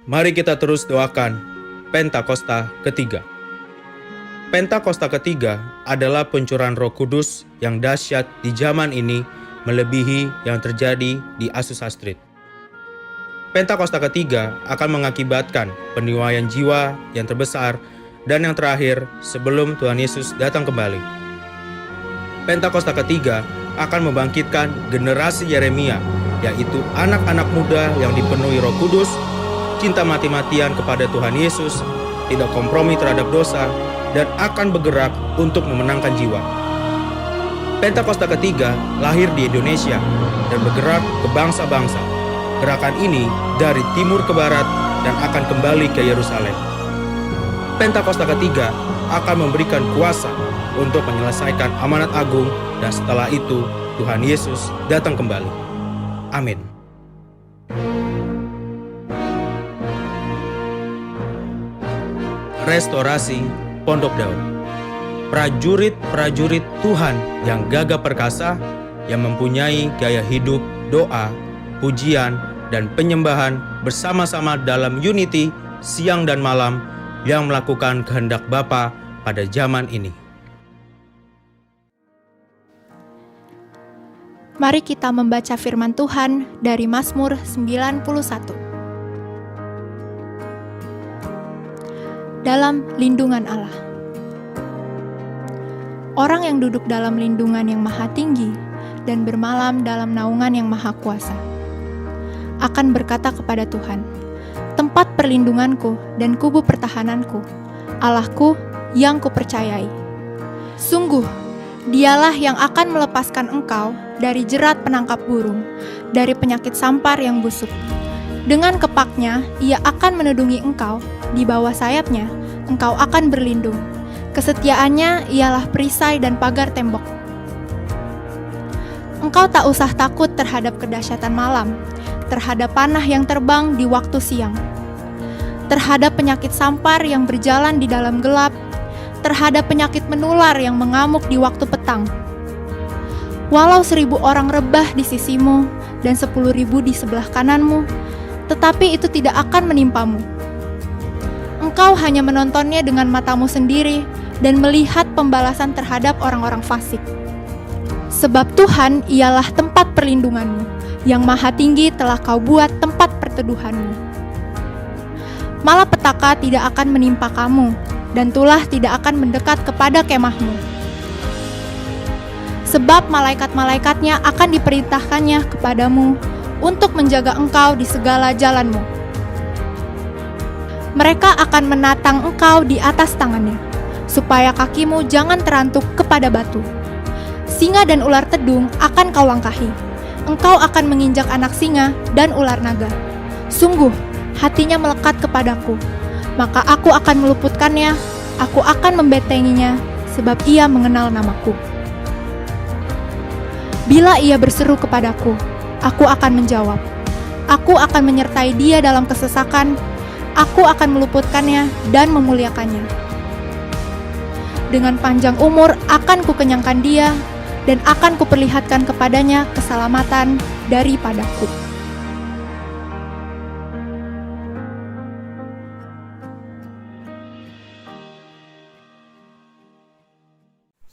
Mari kita terus doakan Pentakosta ketiga. Pentakosta ketiga adalah pencurahan Roh Kudus yang dahsyat di zaman ini melebihi yang terjadi di Azusa Street. Pentakosta ketiga akan mengakibatkan peniwaian jiwa yang terbesar dan yang terakhir sebelum Tuhan Yesus datang kembali. Pentakosta ketiga akan membangkitkan generasi Yeremia, yaitu anak-anak muda yang dipenuhi Roh Kudus, cinta mati-matian kepada Tuhan Yesus, tidak kompromi terhadap dosa, dan akan bergerak untuk memenangkan jiwa. Pentakosta ketiga lahir di Indonesia dan bergerak ke bangsa-bangsa. Gerakan ini dari timur ke barat dan akan kembali ke Yerusalem. Pentakosta ketiga akan memberikan kuasa untuk menyelesaikan amanat agung dan setelah itu Tuhan Yesus datang kembali. Amin. Restorasi Pondok Daud. Prajurit-prajurit Tuhan yang gagah perkasa, yang mempunyai gaya hidup, doa, pujian, dan penyembahan bersama-sama dalam unity siang dan malam yang melakukan kehendak Bapa pada zaman ini. Mari kita membaca firman Tuhan dari Mazmur 91. Dalam lindungan Allah. Orang yang duduk dalam lindungan yang maha tinggi dan bermalam dalam naungan yang maha kuasa akan berkata kepada Tuhan, tempat perlindunganku dan kubu pertahananku, Allahku yang kupercayai. Sungguh, Dialah yang akan melepaskan engkau dari jerat penangkap burung, dari penyakit sampar yang busuk. Dengan kepaknya, Ia akan menedungi engkau, di bawah sayapnya, engkau akan berlindung. Kesetiaannya ialah perisai dan pagar tembok. Engkau tak usah takut terhadap kedahsyatan malam, terhadap panah yang terbang di waktu siang, terhadap penyakit sampar yang berjalan di dalam gelap, terhadap penyakit menular yang mengamuk di waktu petang. Walau 1.000 orang rebah di sisimu dan 10.000 di sebelah kananmu, tetapi itu tidak akan menimpamu. Engkau hanya menontonnya dengan matamu sendiri dan melihat pembalasan terhadap orang-orang fasik. Sebab Tuhan ialah tempat perlindunganmu, yang maha tinggi telah kau buat tempat perteduhanmu. Malapetaka tidak akan menimpa kamu, dan tulah tidak akan mendekat kepada kemahmu. Sebab malaikat-malaikatnya akan diperintahkannya kepadamu untuk menjaga engkau di segala jalanmu. Mereka akan menatang engkau di atas tangannya, supaya kakimu jangan terantuk kepada batu. Singa dan ular tedung akan kau langkahi. Engkau akan menginjak anak singa dan ular naga. Sungguh, hatinya melekat kepadaku, maka aku akan meluputkannya, aku akan membentenginya, sebab ia mengenal namaku. Bila ia berseru kepadaku, aku akan menjawab. Aku akan menyertai dia dalam kesesakan, aku akan meluputkannya dan memuliakannya. Dengan panjang umur akan kukenyangkan dia, dan akan kuperlihatkan kepadanya keselamatan daripadaku.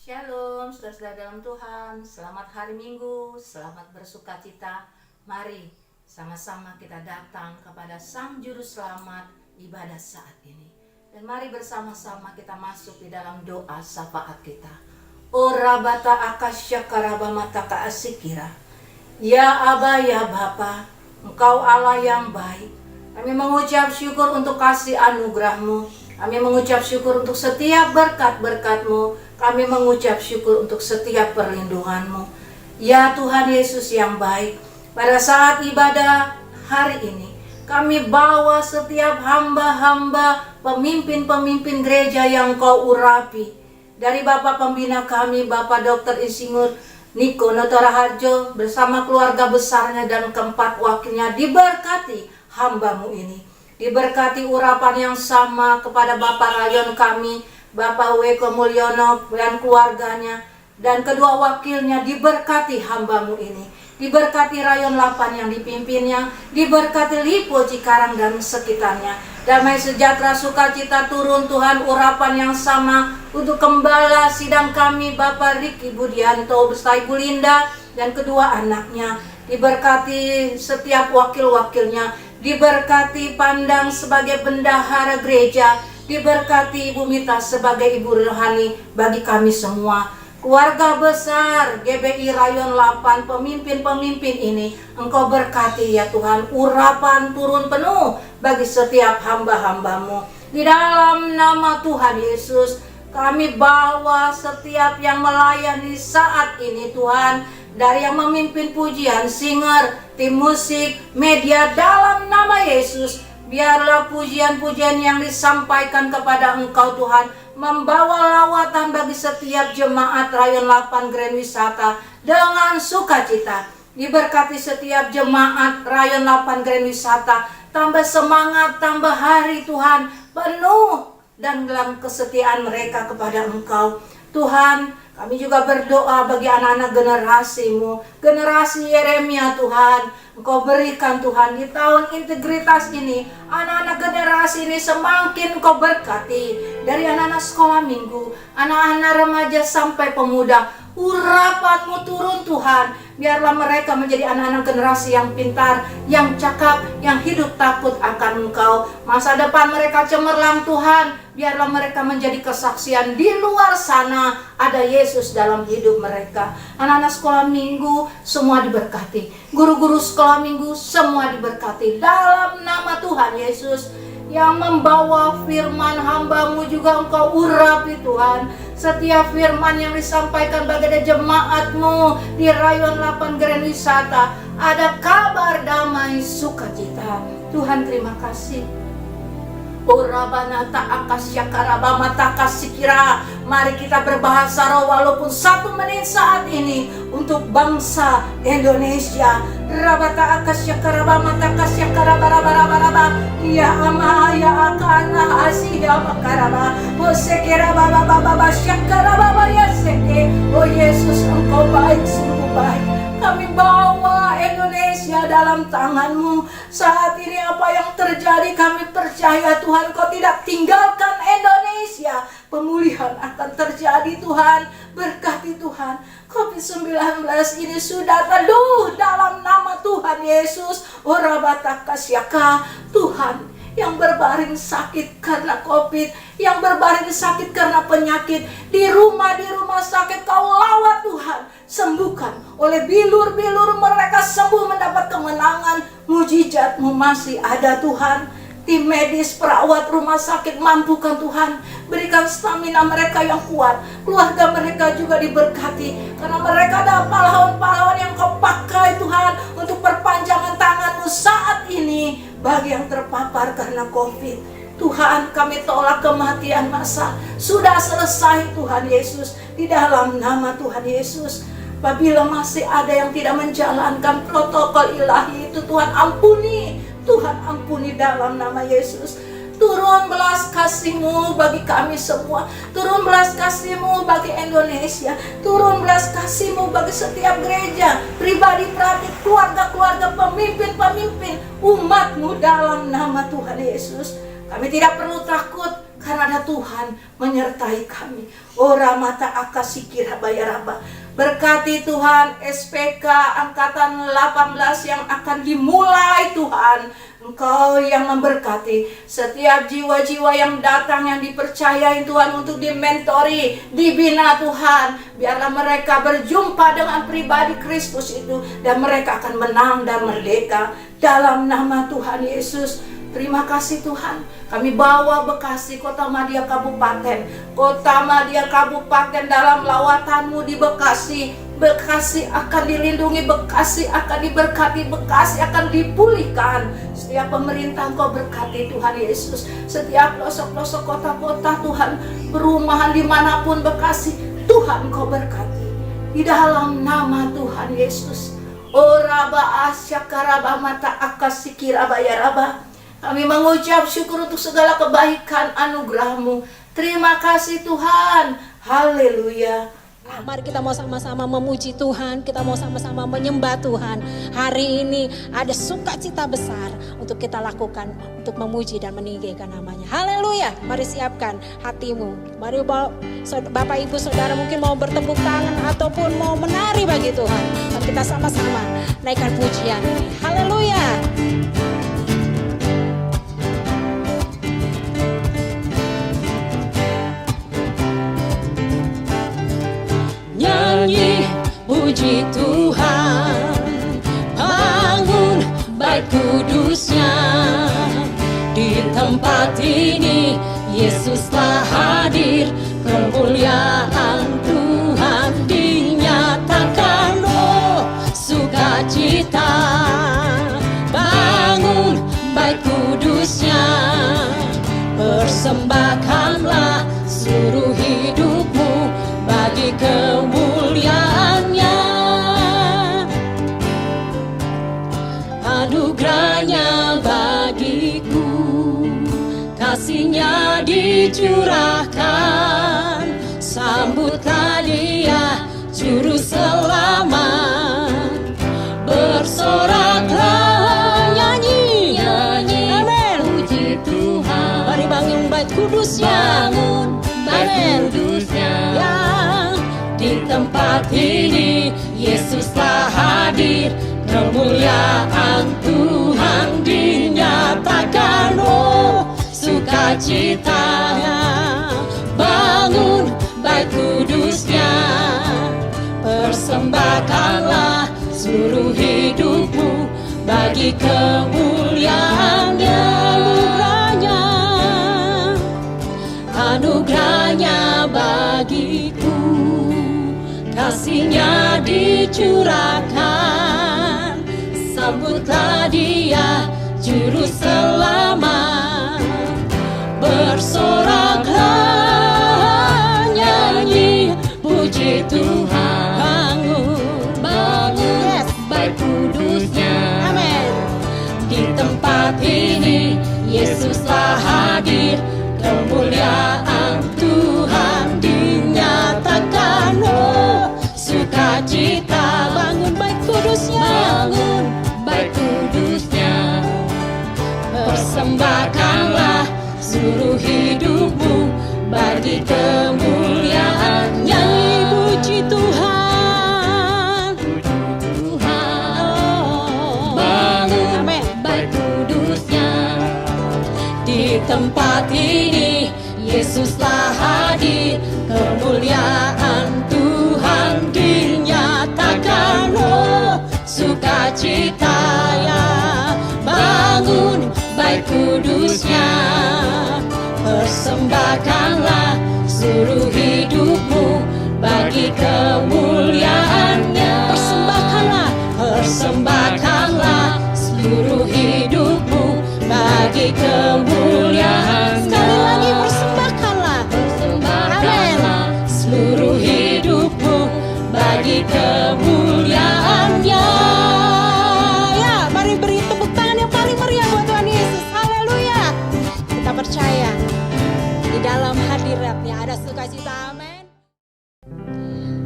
Shalom, saudara-saudara dalam Tuhan. Selamat hari Minggu, selamat bersukacita. Mari sama-sama kita datang kepada Sang Juru Selamat ibadah saat ini. Dan mari bersama-sama kita masuk di dalam doa syafaat kita. Ora bata akasya karaba mata kaasikira. Ya Aba, ya Bapa, Engkau Allah yang baik. Kami mengucap syukur untuk kasih anugerah-Mu. Kami mengucap syukur untuk setiap berkat-berkat-Mu. Kami mengucap syukur untuk setiap perlindungan-Mu. Ya Tuhan Yesus yang baik, pada saat ibadah hari ini, kami bawa setiap hamba-hamba, pemimpin-pemimpin gereja yang Kau urapi. Dari Bapak Pembina kami, Bapak Dr. Insinyur Niko Notoraharjo bersama keluarga besarnya dan keempat wakilnya, diberkati hamba-Mu ini. Diberkati urapan yang sama kepada Bapak Rayon kami, Bapak Weko Mulyono dan keluarganya, dan kedua wakilnya, diberkati hamba-Mu ini. diberkati rayon 8 yang dipimpinnya, diberkati Lipo, Cikarang dan sekitarnya. Damai sejahtera sukacita turun Tuhan, urapan yang sama untuk gembala sidang kami Bapak Riki Budianto beserta Ibu Linda dan kedua anaknya. Diberkati setiap wakil-wakilnya, diberkati Pandang sebagai bendahara gereja, diberkati Ibu Mita sebagai ibu rohani bagi kami semua. Keluarga besar GBI Rayon 8, pemimpin-pemimpin ini Engkau berkati ya Tuhan, urapan turun penuh bagi setiap hamba-hambamu. Di dalam nama Tuhan Yesus, kami bawa setiap yang melayani saat ini Tuhan, dari yang memimpin pujian, singer, tim musik, media, dalam nama Yesus, biarlah pujian-pujian yang disampaikan kepada Engkau Tuhan membawa lawatan bagi setiap jemaat Rayon 8 Grand Wisata dengan sukacita. Diberkati setiap jemaat Rayon 8 Grand Wisata, tambah semangat, tambah hari Tuhan, penuh dan dalam kesetiaan mereka kepada Engkau. Tuhan, kami juga berdoa bagi anak-anak generasi-Mu, generasi Yeremia Tuhan. Engkau berikan Tuhan di tahun integritas ini, anak-anak generasi ini semakin Engkau berkati. Dari anak-anak sekolah minggu, anak-anak remaja sampai pemuda, urapan-Mu turun Tuhan. Biarlah mereka menjadi anak-anak generasi yang pintar, yang cakap, yang hidup takut akan Engkau. Masa depan mereka cemerlang Tuhan. Biarlah mereka menjadi kesaksian di luar sana ada Yesus dalam hidup mereka. Anak-anak sekolah minggu semua diberkati. Guru-guru sekolah minggu semua diberkati. Dalam nama Tuhan Yesus yang membawa firman hamba-Mu juga Engkau urapi Tuhan. Setiap firman yang disampaikan bagi jemaat-Mu di Rayon 8 Grand Wisata, ada kabar damai sukacita. Tuhan terima kasih. Orabana ta'akasya karabama takasikira. Mari kita berbahasa roh walaupun 1 menit saat ini untuk bangsa Indonesia. Rabata akasya karabama takasya karabarabaraba. Ya ama ya akana asya makaraba. Osekera baba baba syakara baba ya seke. Oh Yesus, Engkau baik, sungguh baik. Kami bawa Indonesia dalam tangan-Mu. Saat ini apa yang terjadi kami percaya Tuhan, Kau tidak tinggalkan Indonesia. Pemulihan akan terjadi Tuhan. Berkati Tuhan. COVID-19 ini sudah teduh dalam nama Tuhan Yesus. Orabatakasyaka. Tuhan yang berbaring sakit karena COVID, yang berbaring sakit karena penyakit, di rumah sakit Kau lawat Tuhan, sembuhkan. Oleh bilur-bilur mereka sembuh, mendapat kemenangan. Mujizat-Mu masih ada Tuhan. Tim medis, perawat rumah sakit, mampukan Tuhan. Berikan stamina mereka yang kuat. Keluarga mereka juga diberkati, karena mereka adalah pahlawan-pahlawan yang Kau pakai Tuhan untuk perpanjangan tangan-Mu saat ini bagi yang terpapar karena COVID. Tuhan, kami tolak kematian massal. Sudah selesai Tuhan Yesus, di dalam nama Tuhan Yesus. Apabila masih ada yang tidak menjalankan protokol ilahi itu, Tuhan ampuni. Tuhan ampuni dalam nama Yesus. Turun belas kasih-Mu bagi kami semua. Turun belas kasih-Mu bagi Indonesia. Turun belas kasih-Mu bagi setiap gereja, pribadi, praktik, keluarga-keluarga, pemimpin-pemimpin umat-Mu dalam nama Tuhan Yesus. Kami tidak perlu takut karena ada Tuhan menyertai kami. Ora mata akasikira bayaraba. Berkati Tuhan SPK Angkatan 18 yang akan dimulai Tuhan. Engkau yang memberkati setiap jiwa-jiwa yang datang, yang dipercayai Tuhan untuk dimentori, dibina Tuhan. Biarlah mereka berjumpa dengan pribadi Kristus itu, dan mereka akan menang dan merdeka dalam nama Tuhan Yesus. Terima kasih Tuhan. Kami bawa Bekasi, Kota Madia Kabupaten. Kota Madia Kabupaten dalam lawatan-Mu di Bekasi. Bekasi akan dilindungi, Bekasi akan diberkati, Bekasi akan dipulihkan. Setiap pemerintah Engkau berkati Tuhan Yesus. Setiap pelosok-pelosok kota-kota Tuhan, perumahan dimanapun Bekasi, Tuhan Engkau berkati. Di dalam nama Tuhan Yesus. Oraba asyakaraba mata akasikiraba yaraba. Kami mengucap syukur untuk segala kebaikan anugerah-Mu. Terima kasih Tuhan. Haleluya. Mari kita mau sama-sama memuji Tuhan, kita mau sama-sama menyembah Tuhan. Hari ini ada sukacita besar untuk kita lakukan, untuk memuji dan meninggikan namanya. Haleluya, mari siapkan hatimu. Mari Bapak Ibu Saudara mungkin mau bertepuk tangan ataupun mau menari bagi Tuhan. Mari kita sama-sama naikkan pujian ini. Haleluya. Nyanyi puji Tuhan, bangun bait kudusnya. Di tempat ini Yesus telah hadir, kemuliaan Tuhan dinyatakan. Oh, sukacita, bangun bait kudusnya. Persembahkanlah seluruh hidupmu bagi kemuliaannya. Anugerahnya bagiku, kasihnya dicurahkan. Sambutlah dia juru selamat, bersoraklah nyanyi, amin, puji Tuhan. Mari bangun bait kudusnya, bangun bait kudusnya. Di tempat ini Yesus telah hadir, kemuliaan Tuhan dinyatakan. Oh, sukacita, bangun bait kudusnya. Persembahkanlah seluruh hidupmu bagi kemuliaannya. Anugerahnya bagiku, kasihnya dicurahkan. Sambutlah dia juru selamat, bersoraklah nyanyi puji Tuhan. Bangun bait kudusnya, amin. Di tempat ini Yesus telah hadir, kemuliaan Tuhan dinyatakan. Oh, sukacita, bangun bait kudusnya, bangun bait kudusnya. Persembahkanlah seluruh hidupmu bagi kemuliaan. Nyanyi puji Tuhan, oh, bangun bait kudusnya. Di tempat ini Yesus telah hadir, kemuliaan Tuhan dinyatakan. Oh, sukacita, ya, bangun bait kudusnya. Persembahkanlah seluruh hidupmu bagi kemuliaannya. Persembahkanlah seluruh hidupmu bagi kemuliaan. Sekali lagi persembahkanlah, seluruh hidupmu bagi kemuliaannya. Ya, mari beri tepuk tangan yang paling meriah buat Tuhan Yesus. Haleluya. Kita percaya di dalam hadiratnya ada sukacita, amin.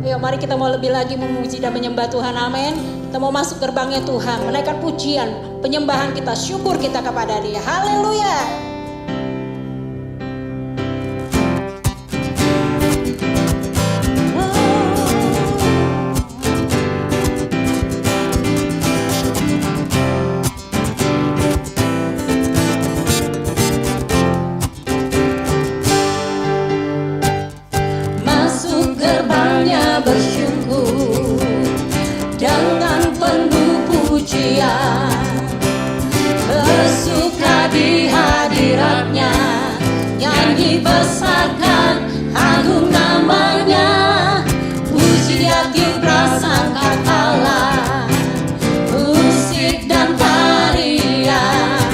Ayo mari kita mau lebih lagi memuji dan menyembah Tuhan, amin. Kita mau masuk gerbangnya Tuhan, menaikkan pujian, penyembahan kita, syukur kita kepada Dia. Haleluya. Masuk gerbangnya bersyukur dengan penuh pujian, bersuka di hadiratnya, nyanyi besarkan agung namanya, puji hati prasangka Allah, musik dan tarian,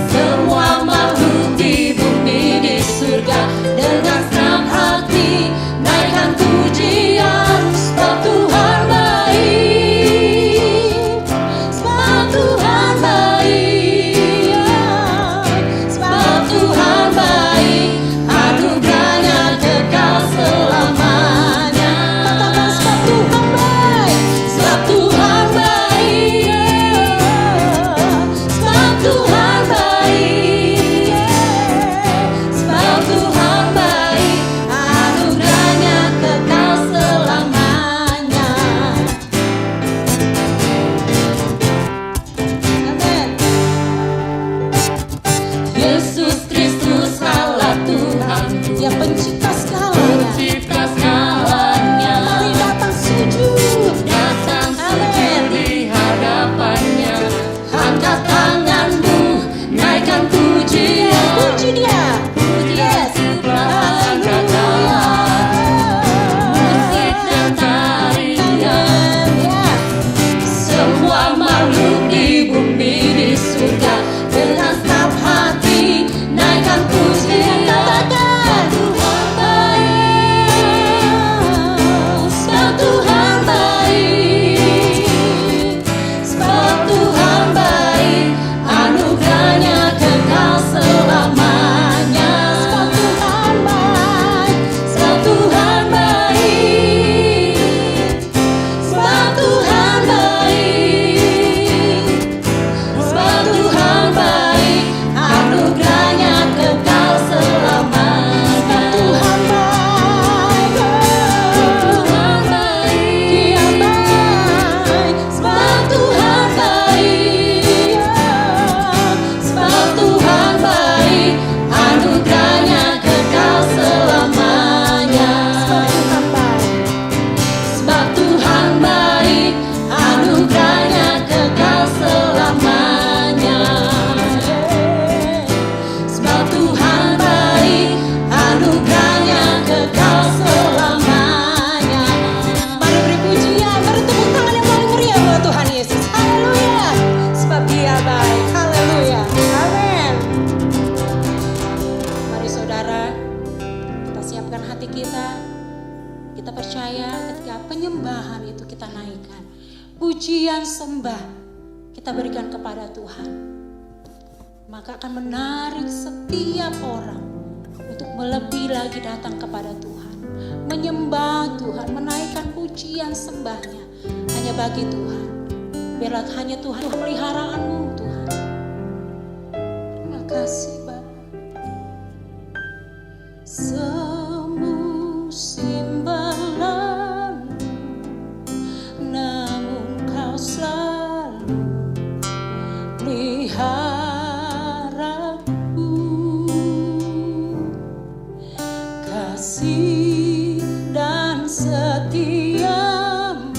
semua makhluk di bumi di surga dengan senang hati naikkan pujian. Sebab Tuhan baik, sebab Tuhan baik, sebab Tuhan baik, penyembahan itu kita naikkan. Pujian sembah kita berikan kepada Tuhan. Maka akan menarik setiap orang untuk lebih lagi datang kepada Tuhan. Menyembah Tuhan, menaikkan pujian sembahnya hanya bagi Tuhan. Biarlah hanya Tuhan pemeliharaanmu Tuhan. Terima kasih Bapa. Semusim berlalu, namun Kau selalu peliharaku. Kasih dan setiamu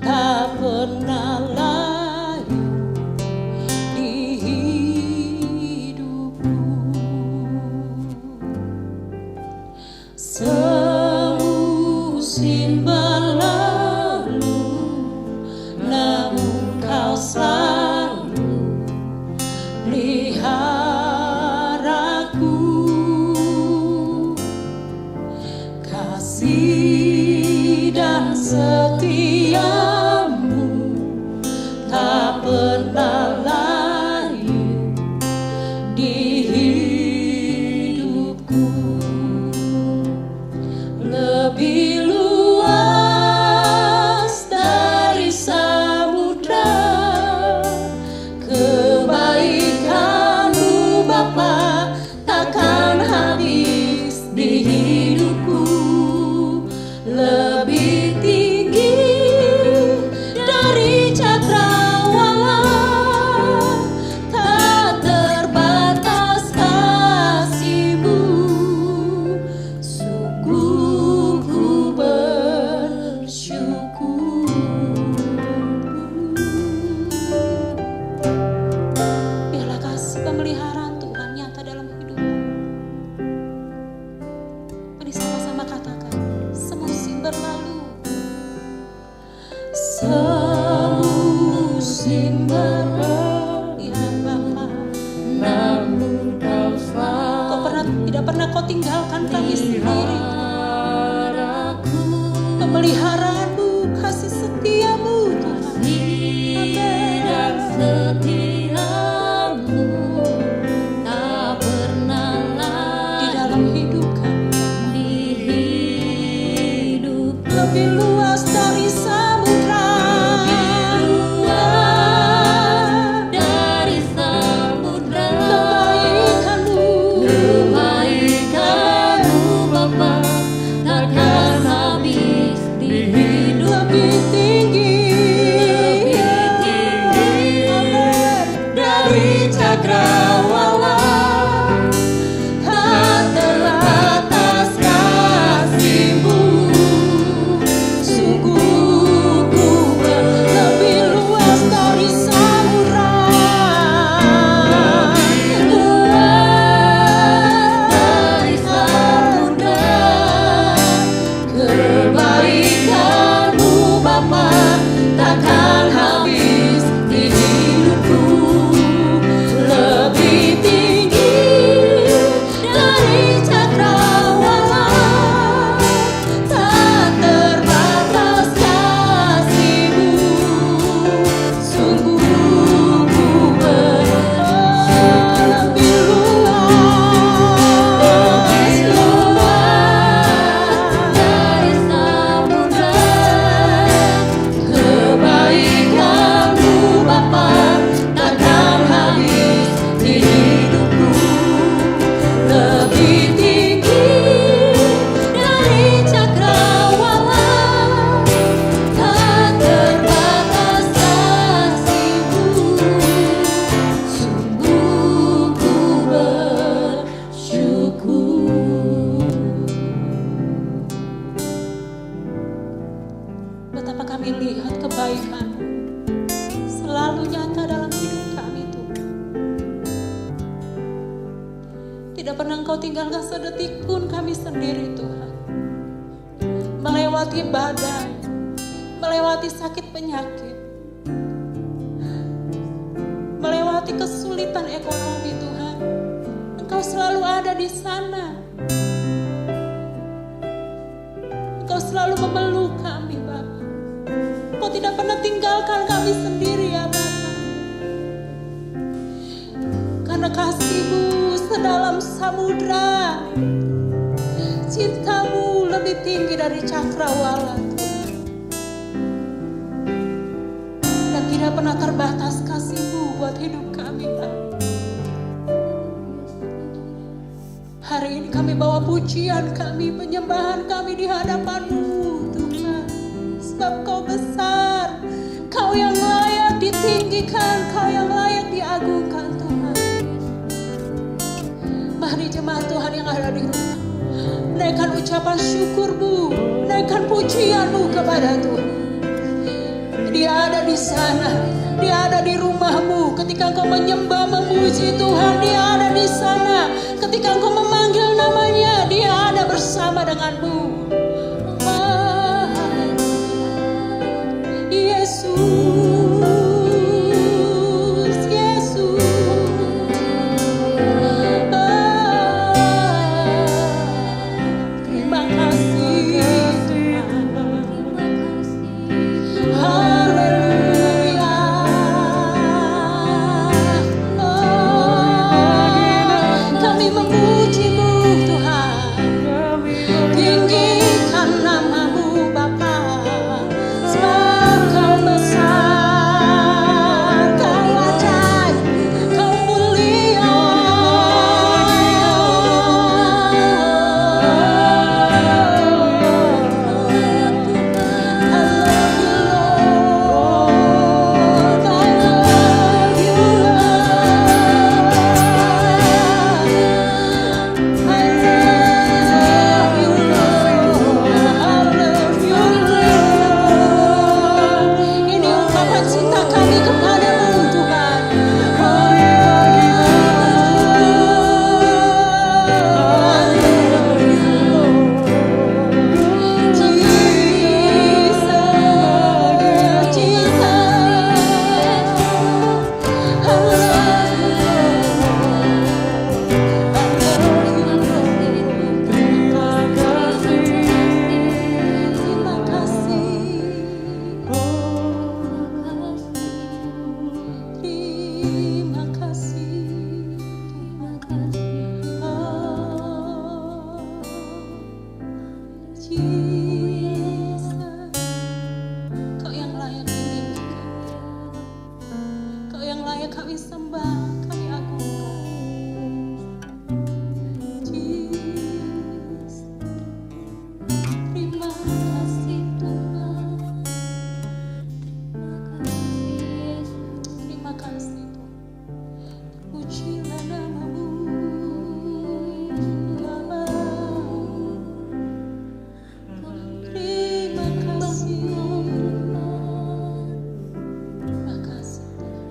tak pernah layu di hidupku. Semusim berlalu, namun Kau selalu peliharaku. Kasih dan setiamu tak pernah layu di hidupku. Lebih luas dari samudra kebaikan-Mu Bapa, takkan habis di hidupku. Lebih tinggi dari cakrawala, tak terbatas kasih-Mu. Sungguh ku bersyukur. Biarlah kasih pemeliharaan Tuhan nyata dalam hidupmu. Mari sama-sama katakan, semusim berlalu. Semusim berlalu, ya Bapa, namun Kau tidak pernah Kau tinggalkan kami sendiri. Pemeliharaan-Mu, kasih setia-Mu Tuhan. Di dalam hidup kami, lebih luas dari samudra, kebaikan-Mu Bapa, takkan habis di hidup. Lebih tinggi dari cakrawala, tak terbatas kasih-Mu. Sungguh ku lebih luas dari samudra, kebaikan-Mu Bapa, takkan habis di hidupku. Lebih tinggi dari cakrawala, tak terbatas kasih-Mu. Sungguh ku bersyukur. Lebih luas dari samudra, kebaikan-Mu Bapa, takkan habis di hidupku. Lebih tinggi dari cakrawala, tak terbatas kasih-Mu. Sungguh ku bersyukur. Betapa kami lihat kebaikan-Mu selalu nyata dalam hidup kami Tuhan. Tidak pernah Engkau tinggalkan sedetik pun kami sendiri Tuhan. Melewati badai, melewati sakit penyakit, melewati kesulitan ekonomi Tuhan, Engkau selalu ada di sana. Engkau selalu memeluk kami. tidak pernah tinggalkan kami sendiri ya Bapa. Karena kasih-Mu sedalam samudra, cinta-Mu lebih tinggi dari cakrawala Tuhan. Dan tidak pernah terbatas kasih-Mu buat hidup kami Bapa. Hari ini kami bawa pujian kami, penyembahan kami di hadapan-Mu Tuhan. Sebab Kau besar, Kau yang layak ditinggikan, Kau yang layak diagungkan Tuhan. Mari jemaat Tuhan yang ada di rumah, naikkan ucapan syukur-Mu, naikkan pujian-Mu kepada Tuhan. Dia ada di sana, Dia ada di rumah-Mu. Ketika Engkau menyembah, memuji Tuhan, Dia ada di sana. Ketika Engkau memanggil namanya, Dia ada bersama denganmu. Yesus, Yesus. Terima kasih Tuhan. Haleluya. Kami memuji-Mu Tuhan. Tinggikan nama-Mu Bapa. Sebab Kau besar, Kau ajaib, Kau mulia. Ini ungkapan cinta kami kepada-Mu Tuhan. Terima kasih. Jesus, Kau yang layak ditinggikan, Kau yang layak kami sembah, kami agungkan. Jesus, terima kasih Tuhan. Terima kasih Tuhan. Pujilah nama-Mu Bapa. Terima kasih. Terima kasih Tuhan.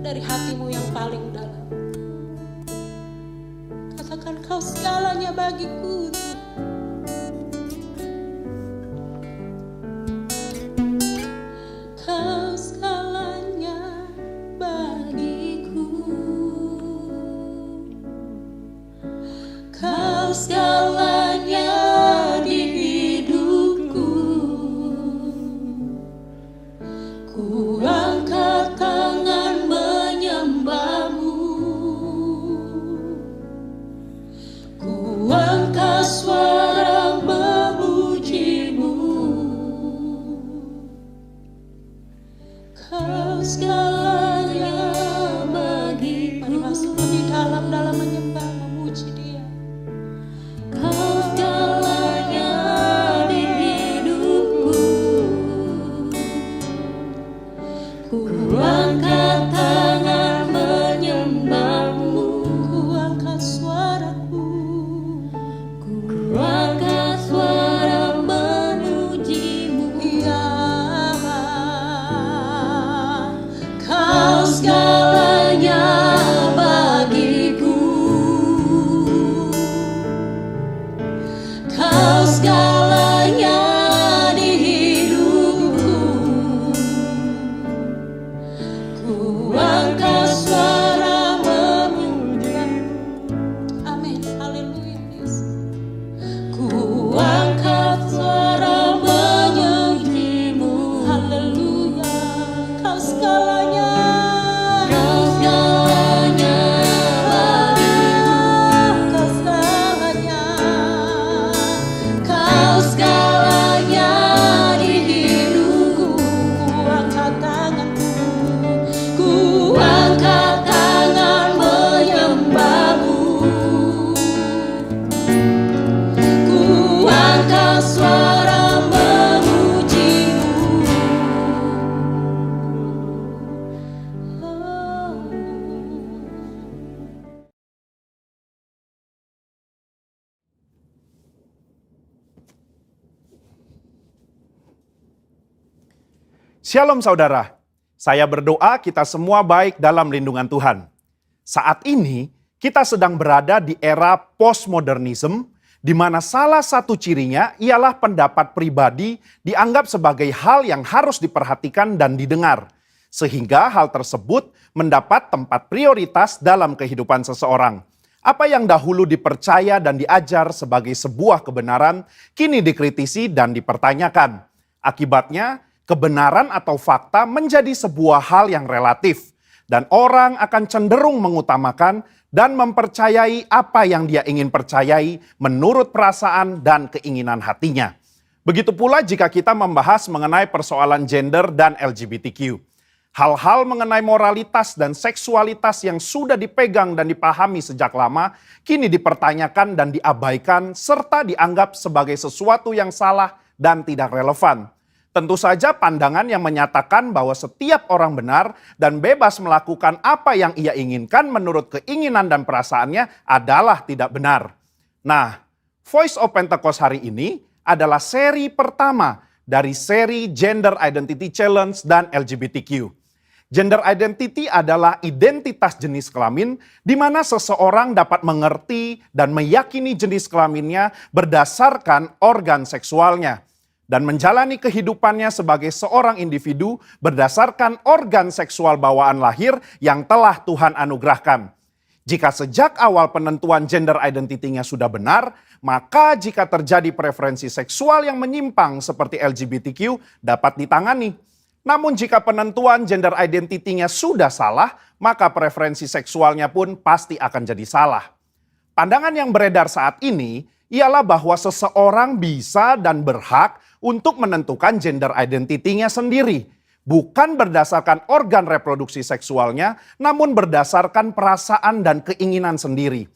dari hatimu yang paling dalam. Katakan, Kau segalanya bagiku. Kau segalanya bagiku. Kau segalanya di hidupku. Ku angkat tangan menyembahmu. Ku angkat suara memujimu. Kau segalanya bagiku. Mari masuk lebih dalam menyembah, memuji Dia. Kau segalanya di hidupku. Ku angkat tangan menyembahmu. Ku angkat suaraku. Ku angkat suara memujimu. Ya, Kau segalanya bagiku. Kau segalanya di hidupku. Ku angkat suara memujimu. Amin. Haleluya, Yesus. Ku angkat suara memujimu. Haleluya. Kau segalanya. Kau segalanya bagiku. Kau segalanya. Kau segalanya di hidupku. Ku angkat tanganku. Ku angkat tangan menyembahmu. Ku angkat suara memujimu. Shalom saudara, saya berdoa kita semua baik dalam lindungan Tuhan. Saat ini kita sedang berada di era postmodernism, di mana salah satu cirinya ialah pendapat pribadi dianggap sebagai hal yang harus diperhatikan dan didengar. Sehingga hal tersebut mendapat tempat prioritas dalam kehidupan seseorang. Apa yang dahulu dipercaya dan diajar sebagai sebuah kebenaran, kini dikritisi dan dipertanyakan. Akibatnya, kebenaran atau fakta menjadi sebuah hal yang relatif. Dan orang akan cenderung mengutamakan dan mempercayai apa yang dia ingin percayai menurut perasaan dan keinginan hatinya. Begitu pula jika kita membahas mengenai persoalan gender dan LGBTQ. Hal-hal mengenai moralitas dan seksualitas yang sudah dipegang dan dipahami sejak lama, kini dipertanyakan dan diabaikan serta dianggap sebagai sesuatu yang salah dan tidak relevan. Tentu saja pandangan yang menyatakan bahwa setiap orang benar dan bebas melakukan apa yang ia inginkan menurut keinginan dan perasaannya adalah tidak benar. Nah, Voice of Pentecost hari ini adalah seri pertama dari seri Gender Identity Challenge dan LGBTQ. Gender identity adalah identitas jenis kelamin di mana seseorang dapat mengerti dan meyakini jenis kelaminnya berdasarkan organ seksualnya. Dan menjalani kehidupannya sebagai seorang individu berdasarkan organ seksual bawaan lahir yang telah Tuhan anugerahkan. Jika sejak awal penentuan gender identity-nya sudah benar, maka jika terjadi preferensi seksual yang menyimpang seperti LGBTQ dapat ditangani. Namun jika penentuan gender identity-nya sudah salah, maka preferensi seksualnya pun pasti akan jadi salah. Pandangan yang beredar saat ini ialah bahwa seseorang bisa dan berhak untuk menentukan gender identity-nya sendiri. Bukan berdasarkan organ reproduksi seksualnya, namun berdasarkan perasaan dan keinginan sendiri.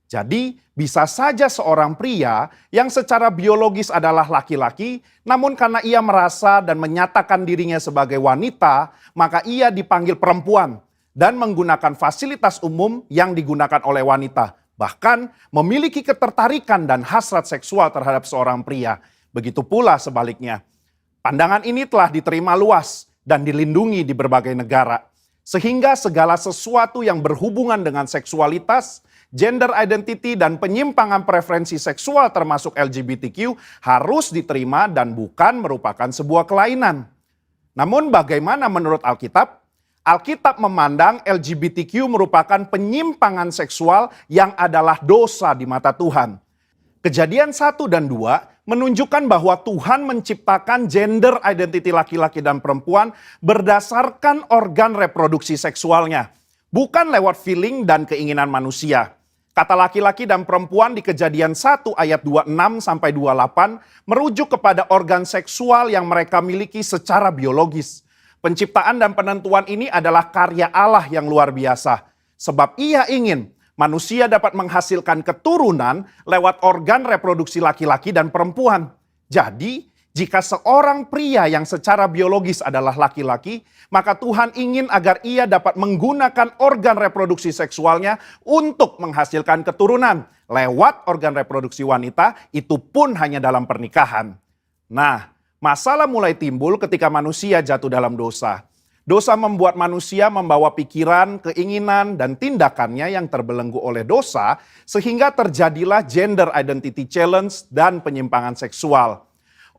Jadi bisa saja seorang pria yang secara biologis adalah laki-laki, namun karena ia merasa dan menyatakan dirinya sebagai wanita, maka ia dipanggil perempuan dan menggunakan fasilitas umum yang digunakan oleh wanita. Bahkan memiliki ketertarikan dan hasrat seksual terhadap seorang pria. Begitu pula sebaliknya. Pandangan ini telah diterima luas dan dilindungi di berbagai negara. Sehingga segala sesuatu yang berhubungan dengan seksualitas, gender identity, dan penyimpangan preferensi seksual termasuk LGBTQ harus diterima dan bukan merupakan sebuah kelainan. Namun bagaimana menurut Alkitab? Alkitab memandang LGBTQ merupakan penyimpangan seksual yang adalah dosa di mata Tuhan. Kejadian 1 dan 2 menunjukkan bahwa Tuhan menciptakan gender identity laki-laki dan perempuan berdasarkan organ reproduksi seksualnya, bukan lewat feeling dan keinginan manusia. Kata laki-laki dan perempuan di Kejadian 1 ayat 26 sampai 28 merujuk kepada organ seksual yang mereka miliki secara biologis. Penciptaan dan penentuan ini adalah karya Allah yang luar biasa, sebab Ia ingin manusia dapat menghasilkan keturunan lewat organ reproduksi laki-laki dan perempuan. Jadi, jika seorang pria yang secara biologis adalah laki-laki, maka Tuhan ingin agar ia dapat menggunakan organ reproduksi seksualnya untuk menghasilkan keturunan lewat organ reproduksi wanita, itu pun hanya dalam pernikahan. Nah, masalah mulai timbul ketika manusia jatuh dalam dosa. Dosa membuat manusia membawa pikiran, keinginan, dan tindakannya yang terbelenggu oleh dosa, sehingga terjadilah gender identity challenge dan penyimpangan seksual.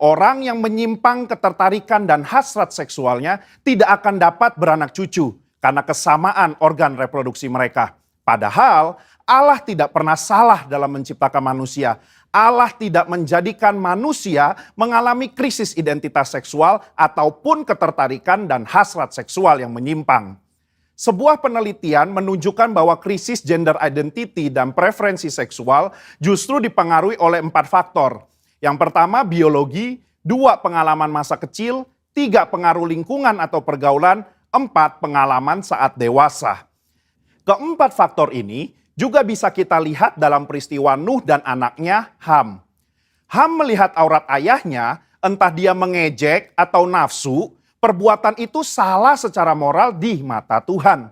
Orang yang menyimpang ketertarikan dan hasrat seksualnya tidak akan dapat beranak cucu karena kesamaan organ reproduksi mereka. Padahal Allah tidak pernah salah dalam menciptakan manusia. Allah tidak menjadikan manusia mengalami krisis identitas seksual ataupun ketertarikan dan hasrat seksual yang menyimpang. Sebuah penelitian menunjukkan bahwa krisis gender identity dan preferensi seksual justru dipengaruhi oleh 4 faktor. Yang pertama biologi, 2 pengalaman masa kecil, 3 pengaruh lingkungan atau pergaulan, 4 pengalaman saat dewasa. Keempat faktor ini juga bisa kita lihat dalam peristiwa Nuh dan anaknya Ham. Ham melihat aurat ayahnya, entah dia mengejek atau nafsu, perbuatan itu salah secara moral di mata Tuhan.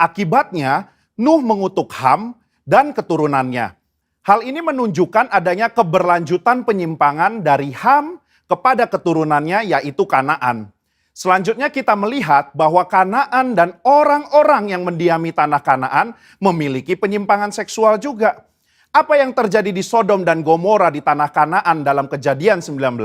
Akibatnya, Nuh mengutuk Ham dan keturunannya. Hal ini menunjukkan adanya keberlanjutan penyimpangan dari Ham kepada keturunannya yaitu Kanaan. Selanjutnya kita melihat bahwa Kanaan dan orang-orang yang mendiami tanah Kanaan memiliki penyimpangan seksual juga. Apa yang terjadi di Sodom dan Gomora di tanah Kanaan dalam Kejadian 19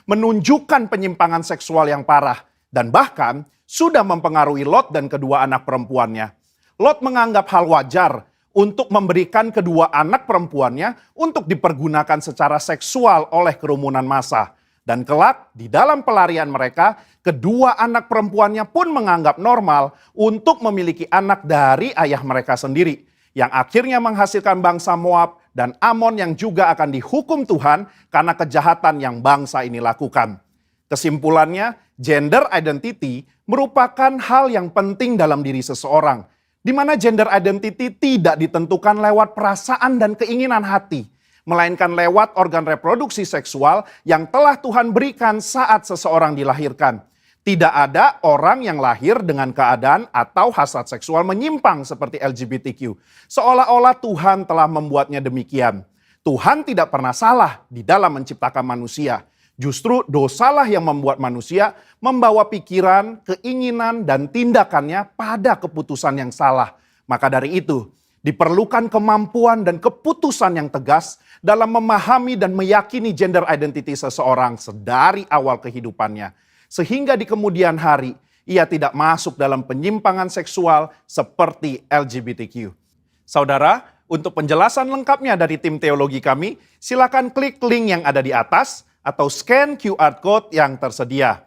menunjukkan penyimpangan seksual yang parah dan bahkan sudah mempengaruhi Lot dan kedua anak perempuannya. Lot menganggap hal wajar untuk memberikan kedua anak perempuannya untuk dipergunakan secara seksual oleh kerumunan massa. Dan kelak di dalam pelarian mereka, kedua anak perempuannya pun menganggap normal untuk memiliki anak dari ayah mereka sendiri. Yang akhirnya menghasilkan bangsa Moab dan Amon yang juga akan dihukum Tuhan karena kejahatan yang bangsa ini lakukan. Kesimpulannya, gender identity merupakan hal yang penting dalam diri seseorang. Di mana gender identity tidak ditentukan lewat perasaan dan keinginan hati, melainkan lewat organ reproduksi seksual yang telah Tuhan berikan saat seseorang dilahirkan. Tidak ada orang yang lahir dengan keadaan atau hasrat seksual menyimpang seperti LGBTQ. Seolah-olah Tuhan telah membuatnya demikian. Tuhan tidak pernah salah di dalam menciptakan manusia. Justru dosalah yang membuat manusia membawa pikiran, keinginan, dan tindakannya pada keputusan yang salah. Maka dari itu, diperlukan kemampuan dan keputusan yang tegas dalam memahami dan meyakini gender identity seseorang sedari awal kehidupannya. Sehingga di kemudian hari, ia tidak masuk dalam penyimpangan seksual seperti LGBTQ. Saudara, untuk penjelasan lengkapnya dari tim teologi kami, silakan klik link yang ada di atas atau scan QR Code yang tersedia.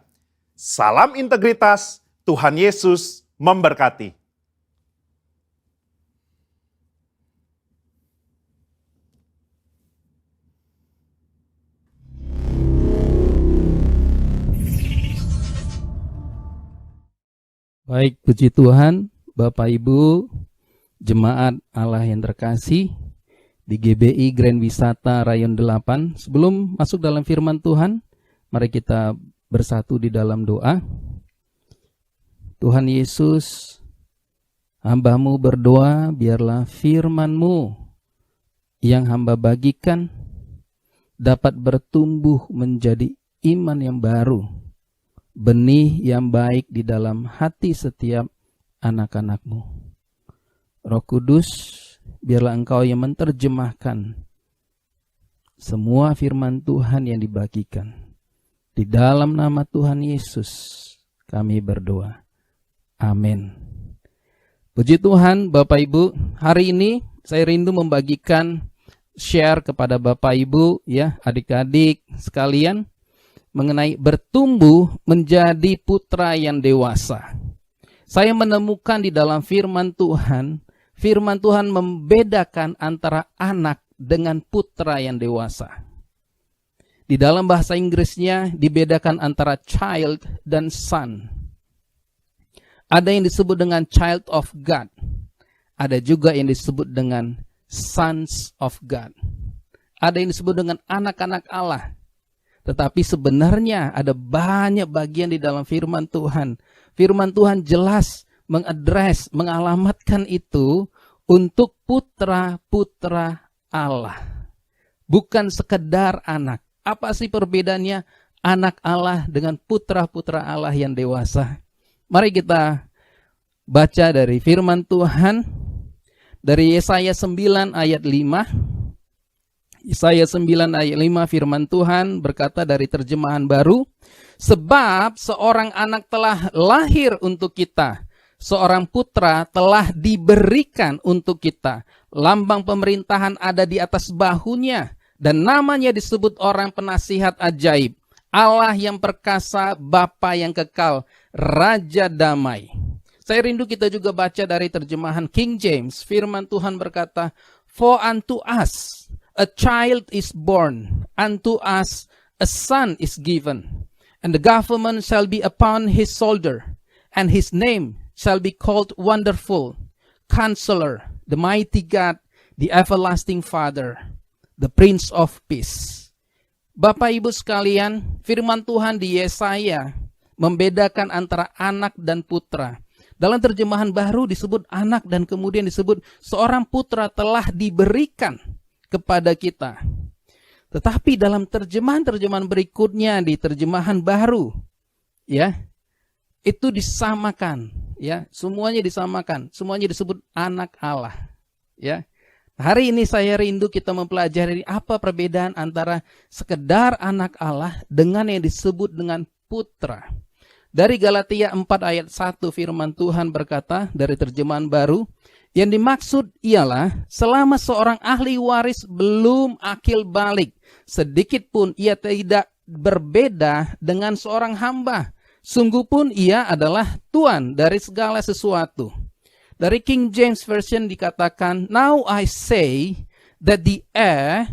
Salam integritas, Tuhan Yesus memberkati. Baik, puji Tuhan, Bapak Ibu, Jemaat Allah yang terkasih, di GBI Grand Wisata Rayon 8. Sebelum masuk dalam firman Tuhan, mari kita bersatu di dalam doa. Tuhan Yesus, hamba-Mu berdoa, biarlah firman-Mu yang hamba bagikan dapat bertumbuh menjadi iman yang baru, benih yang baik di dalam hati setiap anak-anak-Mu. Roh Kudus, biarlah Engkau yang menerjemahkan semua firman Tuhan yang dibagikan. Di dalam nama Tuhan Yesus kami berdoa. Amin. Puji Tuhan, Bapak Ibu, hari ini saya rindu membagikan share kepada Bapak Ibu, ya, adik-adik sekalian, mengenai bertumbuh menjadi putra yang dewasa. Saya menemukan di dalam firman Tuhan membedakan antara anak dengan putra yang dewasa. Di dalam bahasa Inggrisnya dibedakan antara child dan son. Ada yang disebut dengan child of God. Ada juga yang disebut dengan sons of God. Ada yang disebut dengan anak-anak Allah. Tetapi sebenarnya ada banyak bagian di dalam firman Tuhan. Firman Tuhan jelas mengalamatkan itu untuk putra-putra Allah. Bukan sekedar anak. Apa sih perbedaannya anak Allah dengan putra-putra Allah yang dewasa? Mari kita baca dari firman Tuhan dari Yesaya 9 ayat 5. Yesaya 9 ayat 5 firman Tuhan berkata dari terjemahan baru, sebab seorang anak telah lahir untuk kita, seorang putra telah diberikan untuk kita. Lambang pemerintahan ada di atas bahunya, dan namanya disebut orang penasihat ajaib, Allah yang perkasa, Bapa yang kekal, Raja damai. Saya rindu kita juga baca dari terjemahan King James. Firman Tuhan berkata, for unto us a child is born, unto us a son is given, and the government shall be upon his shoulder, and his name shall be called Wonderful, Counselor, the Mighty God, the Everlasting Father, the Prince of Peace. Bapak Ibu sekalian, firman Tuhan di Yesaya membedakan antara anak dan putra. Dalam terjemahan baru disebut anak dan kemudian disebut seorang putra telah diberikan kepada kita. Tetapi dalam terjemahan-terjemahan berikutnya di terjemahan baru, ya, itu disamakan, ya, semuanya disamakan, semuanya disebut anak Allah, ya. Hari ini saya rindu kita mempelajari apa perbedaan antara sekedar anak Allah dengan yang disebut dengan putra. Dari Galatia 4 ayat 1 firman Tuhan berkata dari terjemahan baru, yang dimaksud ialah selama seorang ahli waris belum akil balik, sedikit pun ia tidak berbeda dengan seorang hamba. Sungguh pun ia adalah tuan dari segala sesuatu. Dari King James Version dikatakan, now I say that the heir,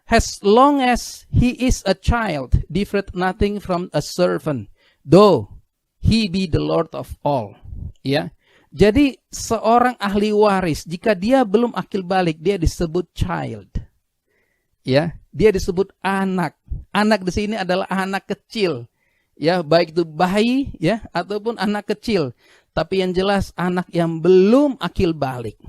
as long as he is a child, differeth nothing from a servant, though he be the Lord of all. Ya, jadi seorang ahli waris, jika dia belum akil balik, dia disebut child. Ya, dia disebut anak. Anak di sini adalah anak kecil. Ya, baik itu bayi, ya, ataupun anak kecil. Tapi yang jelas anak yang belum akil balik.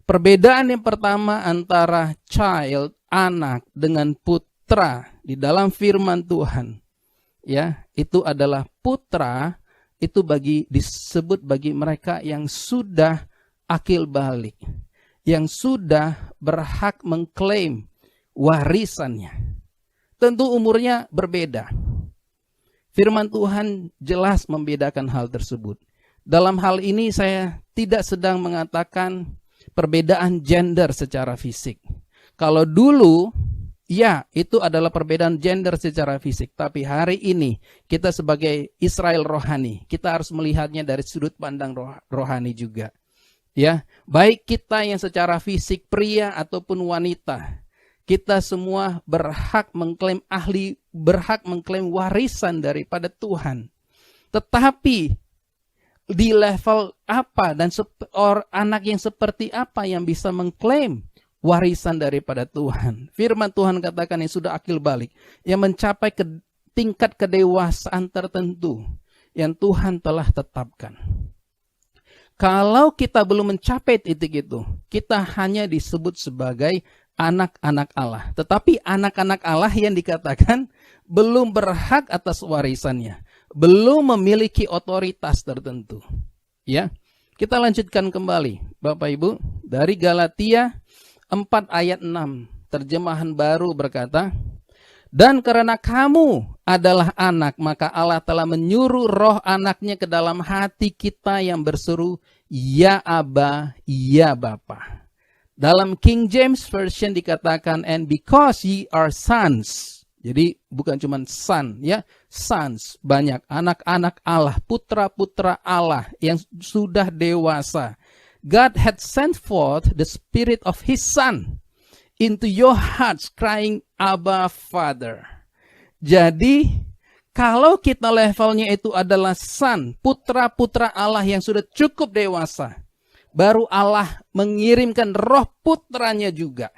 Perbedaan yang pertama antara child, anak, dengan putra di dalam firman Tuhan, ya, itu adalah putra, itu disebut bagi mereka yang sudah akil balik, yang sudah berhak mengklaim warisannya. Tentu umurnya berbeda. Firman Tuhan jelas membedakan hal tersebut. Dalam hal ini saya tidak sedang mengatakan perbedaan gender secara fisik. Kalau dulu, ya, itu adalah perbedaan gender secara fisik. Tapi hari ini kita sebagai Israel rohani, kita harus melihatnya dari sudut pandang rohani juga. Ya, baik kita yang secara fisik pria ataupun wanita, kita semua berhak mengklaim warisan daripada Tuhan. Tetapi di level apa dan anak yang seperti apa yang bisa mengklaim warisan daripada Tuhan? Firman Tuhan katakan yang sudah akil balik, yang mencapai tingkat kedewasaan tertentu yang Tuhan telah tetapkan. Kalau kita belum mencapai titik itu, kita hanya disebut sebagai anak-anak Allah. Tetapi anak-anak Allah yang dikatakan belum berhak atas warisannya, belum memiliki otoritas tertentu. Ya. Kita lanjutkan kembali, Bapak Ibu, dari Galatia 4 ayat 6. Terjemahan baru berkata, dan karena kamu adalah anak, maka Allah telah menyuruh roh anaknya ke dalam hati kita yang berseru, ya Aba, ya Bapa. Dalam King James Version dikatakan, and because ye are sons. Jadi bukan cuma son, ya, sons, banyak anak-anak Allah, putra-putra Allah yang sudah dewasa. God had sent forth the spirit of his son into your hearts crying, Abba Father. Jadi kalau kita levelnya itu adalah son, putra-putra Allah yang sudah cukup dewasa, baru Allah mengirimkan roh putranya juga.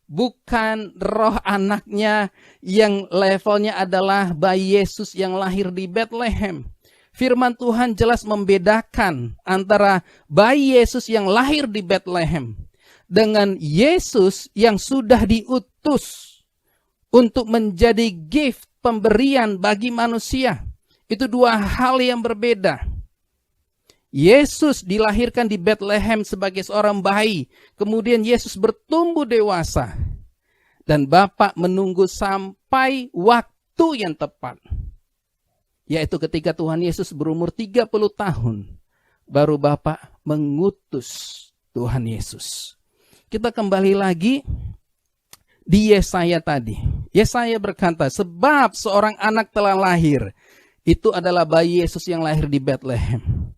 Bukan roh anaknya yang levelnya adalah bayi Yesus yang lahir di Bethlehem. Firman Tuhan jelas membedakan antara bayi Yesus yang lahir di Bethlehem dengan Yesus yang sudah diutus untuk menjadi gift, pemberian bagi manusia. Itu dua hal yang berbeda. Yesus dilahirkan di Bethlehem sebagai seorang bayi. Kemudian Yesus bertumbuh dewasa. Dan Bapa menunggu sampai waktu yang tepat. Yaitu ketika Tuhan Yesus berumur 30 tahun. Baru Bapa mengutus Tuhan Yesus. Kita kembali lagi di Yesaya tadi. Yesaya berkata, sebab seorang anak telah lahir. Itu adalah bayi Yesus yang lahir di Bethlehem.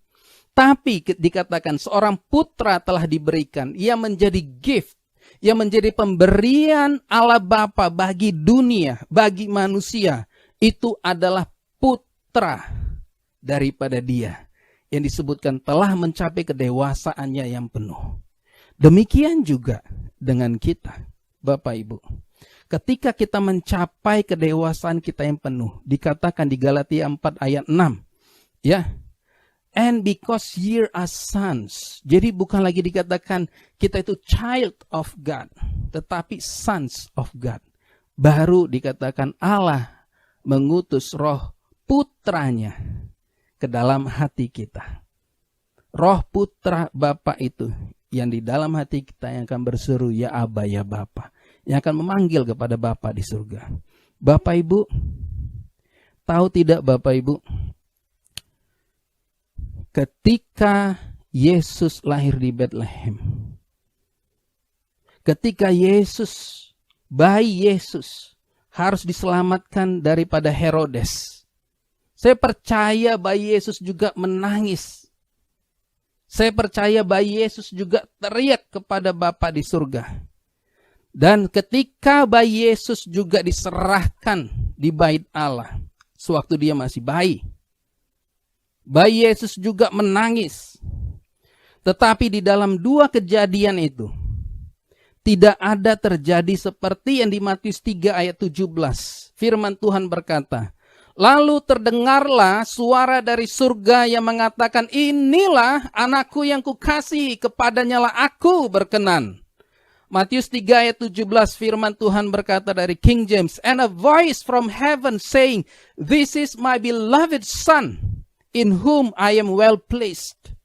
Tapi dikatakan seorang putra telah diberikan. Ia menjadi gift. Ia menjadi pemberian Allah Bapa bagi dunia, bagi manusia. Itu adalah putra daripada dia. Yang disebutkan telah mencapai kedewasaannya yang penuh. Demikian juga dengan kita, Bapak Ibu. Ketika kita mencapai kedewasaan kita yang penuh. Dikatakan di Galatia 4 ayat 6. Ya. And because ye are sons. Jadi bukan lagi dikatakan kita itu child of God. Tetapi sons of God. Baru dikatakan Allah mengutus roh putranya ke dalam hati kita. Roh putra Bapa itu yang di dalam hati kita yang akan berseru, ya Aba, ya Bapa. Yang akan memanggil kepada Bapa di surga. Bapak Ibu, tahu tidak Bapak Ibu? Ketika Yesus lahir di Bethlehem, ketika Yesus, bayi Yesus, harus diselamatkan daripada Herodes. Saya percaya bayi Yesus juga menangis. Saya percaya bayi Yesus juga teriak kepada Bapa di surga. Dan ketika bayi Yesus juga diserahkan di bait Allah, sewaktu dia masih bayi, bayi Yesus juga menangis. Tetapi di dalam dua kejadian itu, tidak ada terjadi seperti yang di Matius 3 ayat 17. Firman Tuhan berkata, lalu terdengarlah suara dari surga yang mengatakan, inilah anakku yang kukasihi, kepadanyalah aku berkenan. Matius 3 ayat 17 firman Tuhan berkata dari King James, and a voice from heaven saying, this is my beloved son, in whom I am well pleased.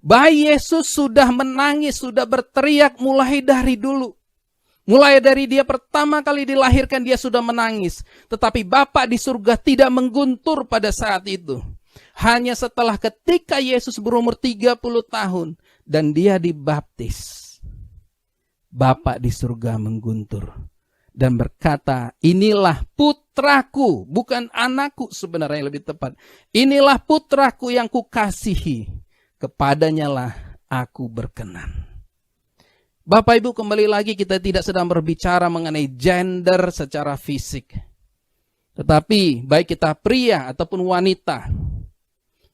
Bayi Yesus sudah menangis, sudah berteriak mulai dari dulu. Mulai dari dia pertama kali dilahirkan dia sudah menangis. Tetapi Bapa di surga tidak mengguntur pada saat itu. Hanya setelah ketika Yesus berumur 30 tahun dan dia dibaptis. Bapa di surga mengguntur dan berkata, inilah putraku, bukan anakku sebenarnya lebih tepat. Inilah putraku yang kukasihi, kepadanyalah aku berkenan. Bapak Ibu, kembali lagi kita tidak sedang berbicara mengenai gender secara fisik. Tetapi baik kita pria ataupun wanita,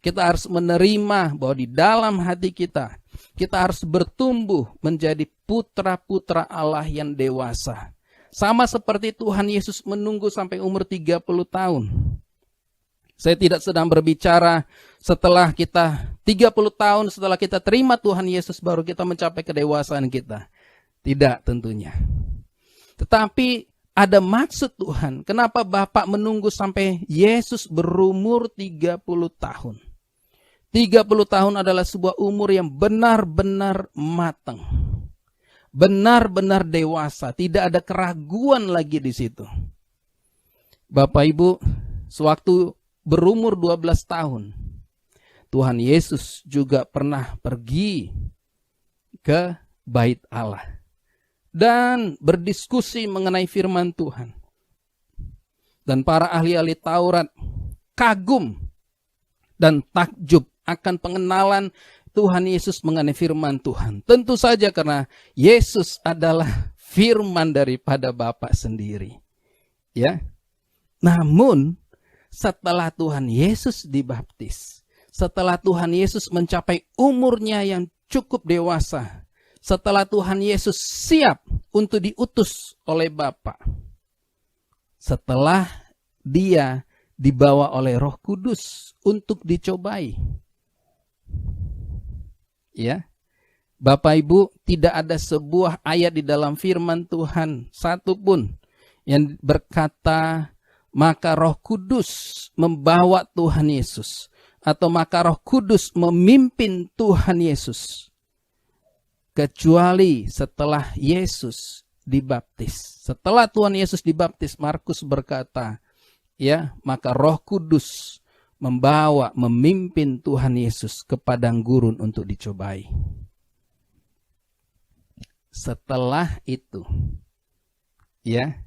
kita harus menerima bahwa di dalam hati kita, kita harus bertumbuh menjadi putra-putra Allah yang dewasa. Sama seperti Tuhan Yesus menunggu sampai umur 30 tahun. Saya tidak sedang berbicara setelah kita 30 tahun setelah kita terima Tuhan Yesus baru kita mencapai kedewasaan kita. Tidak tentunya. Tetapi ada maksud Tuhan. Kenapa Bapak menunggu sampai Yesus berumur 30 tahun? 30 tahun adalah sebuah umur yang benar-benar matang. Benar-benar dewasa, tidak ada keraguan lagi di situ. Bapak Ibu, sewaktu berumur 12 tahun, Tuhan Yesus juga pernah pergi ke bait Allah dan berdiskusi mengenai firman Tuhan. Dan para ahli-ahli Taurat kagum dan takjub akan pengenalan Tuhan Yesus mengenai firman Tuhan. Tentu saja karena Yesus adalah firman daripada Bapa sendiri. Ya. Namun setelah Tuhan Yesus dibaptis, setelah Tuhan Yesus mencapai umurnya yang cukup dewasa, setelah Tuhan Yesus siap untuk diutus oleh Bapa, setelah dia dibawa oleh Roh Kudus untuk dicobai. Ya, Bapak Ibu, tidak ada sebuah ayat di dalam firman Tuhan satupun yang berkata maka Roh Kudus membawa Tuhan Yesus atau maka Roh Kudus memimpin Tuhan Yesus, kecuali setelah Yesus dibaptis. Setelah Tuhan Yesus dibaptis, Markus berkata, ya, maka Roh Kudus memimpin Tuhan Yesus ke padang gurun untuk dicobai. Setelah itu, ya,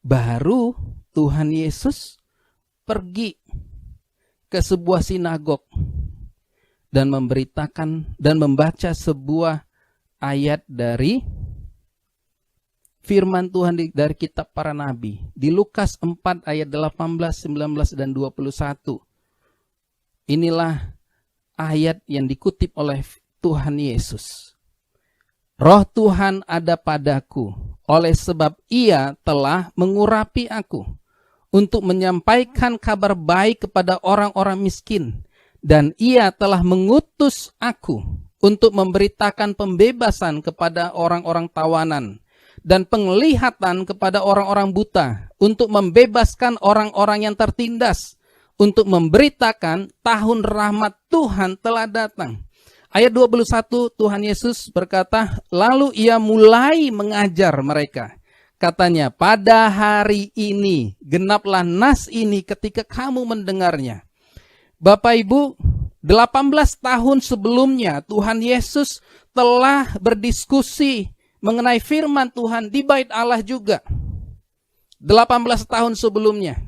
baru Tuhan Yesus pergi ke sebuah sinagog dan memberitakan dan membaca sebuah ayat dari firman Tuhan dari kitab para nabi. Di Lukas 4 ayat 18, 19, dan 21. Inilah ayat yang dikutip oleh Tuhan Yesus. Roh Tuhan ada padaku, oleh sebab Ia telah mengurapi aku untuk menyampaikan kabar baik kepada orang-orang miskin, dan Ia telah mengutus aku untuk memberitakan pembebasan kepada orang-orang tawanan dan penglihatan kepada orang-orang buta, untuk membebaskan orang-orang yang tertindas, untuk memberitakan tahun rahmat Tuhan telah datang. Ayat 21 Tuhan Yesus berkata, lalu Ia mulai mengajar mereka. Katanya, pada hari ini genaplah nas ini ketika kamu mendengarnya. Bapak Ibu, 18 tahun sebelumnya Tuhan Yesus telah berdiskusi mengenai firman Tuhan di bait Allah juga. 18 tahun sebelumnya.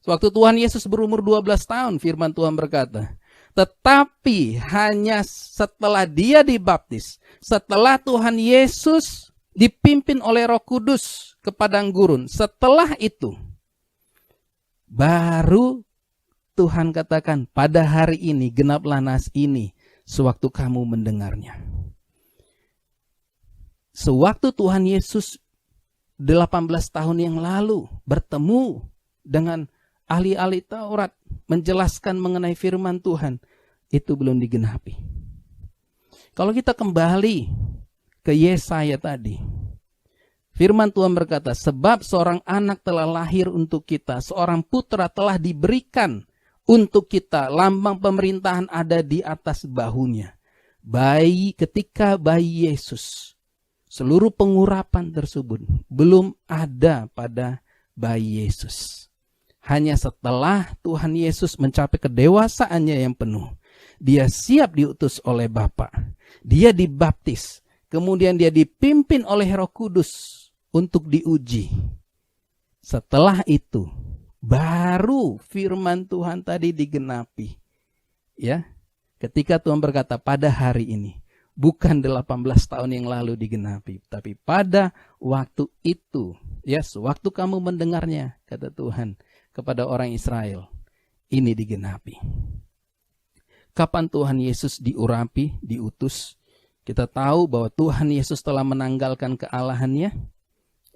Waktu Tuhan Yesus berumur 12 tahun, firman Tuhan berkata, tetapi hanya setelah dia dibaptis, setelah Tuhan Yesus dipimpin oleh Roh Kudus ke padang gurun, setelah itu, baru Tuhan katakan, pada hari ini genaplah nas ini, sewaktu kamu mendengarnya. Sewaktu Tuhan Yesus 18 tahun yang lalu bertemu dengan ahli-ahli Taurat menjelaskan mengenai firman Tuhan, itu belum digenapi. Kalau kita kembali ke Yesaya tadi, firman Tuhan berkata, sebab seorang anak telah lahir untuk kita, seorang putra telah diberikan untuk kita, lambang pemerintahan ada di atas bahunya. Ketika bayi Yesus, seluruh pengurapan tersebut belum ada pada bayi Yesus. Hanya setelah Tuhan Yesus mencapai kedewasaannya yang penuh, dia siap diutus oleh Bapa. Dia dibaptis, kemudian dia dipimpin oleh Roh Kudus untuk diuji. Setelah itu, baru firman Tuhan tadi digenapi. Ya, ketika Tuhan berkata pada hari ini, bukan 18 tahun yang lalu digenapi, tapi pada waktu itu, ya, sewaktu kamu mendengarnya, kata Tuhan kepada orang Israel, ini digenapi. Kapan Tuhan Yesus diurapi, diutus? Kita tahu bahwa Tuhan Yesus telah menanggalkan kealahannya.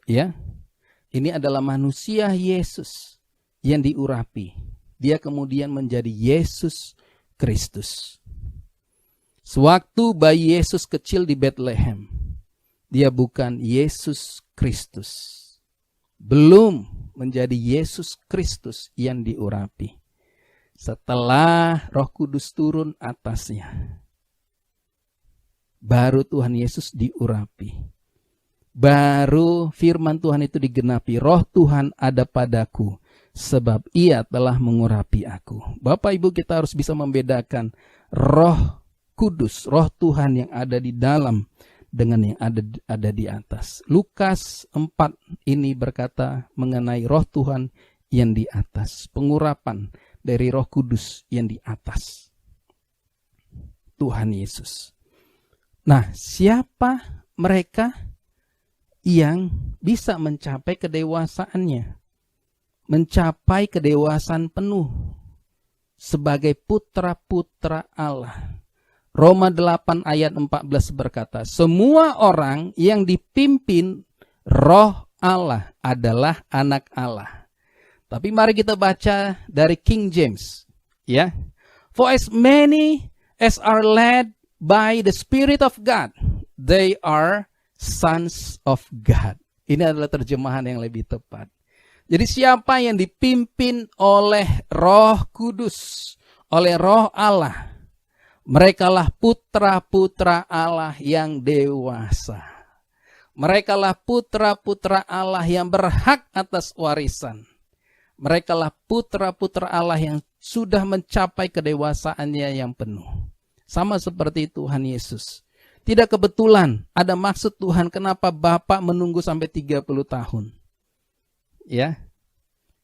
Ya, ini adalah manusia Yesus yang diurapi. Dia kemudian menjadi Yesus Kristus. Sewaktu bayi Yesus kecil di Bethlehem, dia bukan Yesus Kristus. Belum menjadi Yesus Kristus yang diurapi. setelah Roh Kudus turun atasnya, baru Tuhan Yesus diurapi. Baru firman Tuhan itu digenapi. Roh Tuhan ada padaku, sebab Ia telah mengurapi aku. Bapak Ibu, kita harus bisa membedakan Roh Kudus, Roh Tuhan yang ada di dalam dengan yang ada di atas. Lukas 4 ini berkata mengenai Roh Tuhan yang di atas, pengurapan dari Roh Kudus yang di atas. Tuhan Yesus. Nah, siapa mereka yang bisa mencapai kedewasaannya? Mencapai kedewasaan penuh sebagai putra-putra Allah. Roma 8 ayat 14 berkata, semua orang yang dipimpin Roh Allah adalah anak Allah. Tapi mari kita baca dari King James, ya. For as many as are led by the Spirit of God, they are sons of God. Ini adalah terjemahan yang lebih tepat. Jadi siapa yang dipimpin oleh Roh Kudus, oleh Roh Allah, merekalah putra-putra Allah yang dewasa. Merekalah putra-putra Allah yang berhak atas warisan. Merekalah putra-putra Allah yang sudah mencapai kedewasaannya yang penuh. Sama seperti Tuhan Yesus. Tidak kebetulan ada maksud Tuhan kenapa Bapak menunggu sampai 30 tahun. Ya.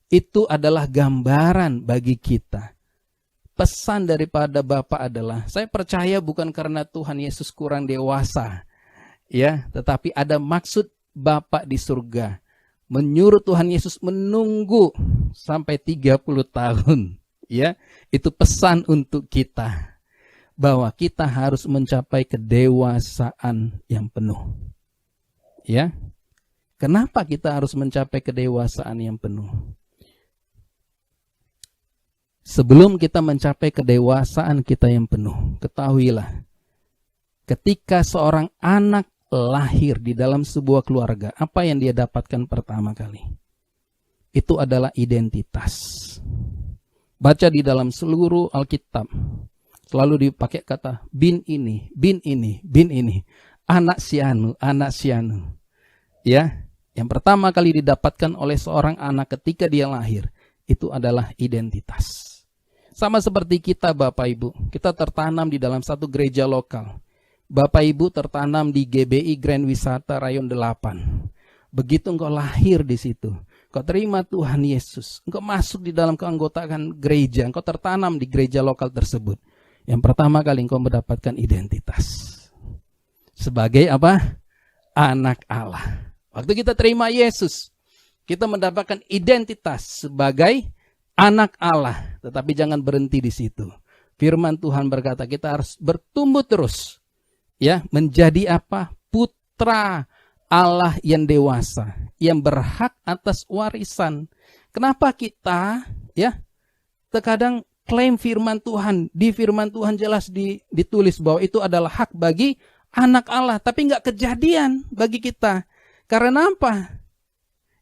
Itu adalah gambaran bagi kita. Pesan daripada Bapak adalah, saya percaya bukan karena Tuhan Yesus kurang dewasa, ya, tetapi ada maksud Bapak di surga menyuruh Tuhan Yesus menunggu sampai 30 tahun, ya. Itu pesan untuk kita bahwa kita harus mencapai kedewasaan yang penuh. Ya. Kenapa kita harus mencapai kedewasaan yang penuh? Sebelum kita mencapai kedewasaan kita yang penuh, ketahuilah, ketika seorang anak lahir di dalam sebuah keluarga, apa yang dia dapatkan pertama kali? Itu adalah identitas. Baca di dalam seluruh Alkitab, selalu dipakai kata bin ini, bin ini, bin ini. Anak si anu, anak si anu. Ya, yang pertama kali didapatkan oleh seorang anak ketika dia lahir, itu adalah identitas. Sama seperti kita Bapak Ibu, kita tertanam di dalam satu gereja lokal. Bapak Ibu tertanam di GBI Grand Wisata Rayon 8. Begitu engkau lahir di situ, engkau terima Tuhan Yesus, engkau masuk di dalam keanggotaan gereja, engkau tertanam di gereja lokal tersebut. Yang pertama kali engkau mendapatkan identitas. Sebagai apa? Anak Allah. Waktu kita terima Yesus, kita mendapatkan identitas sebagai anak Allah. Tetapi jangan berhenti di situ. Firman Tuhan berkata kita harus bertumbuh terus. Ya, menjadi apa? Putra Allah yang dewasa, yang berhak atas warisan. Kenapa kita ya terkadang klaim firman Tuhan, di firman Tuhan jelas ditulis bahwa itu adalah hak bagi anak Allah, tapi nggak kejadian bagi kita. Karena apa?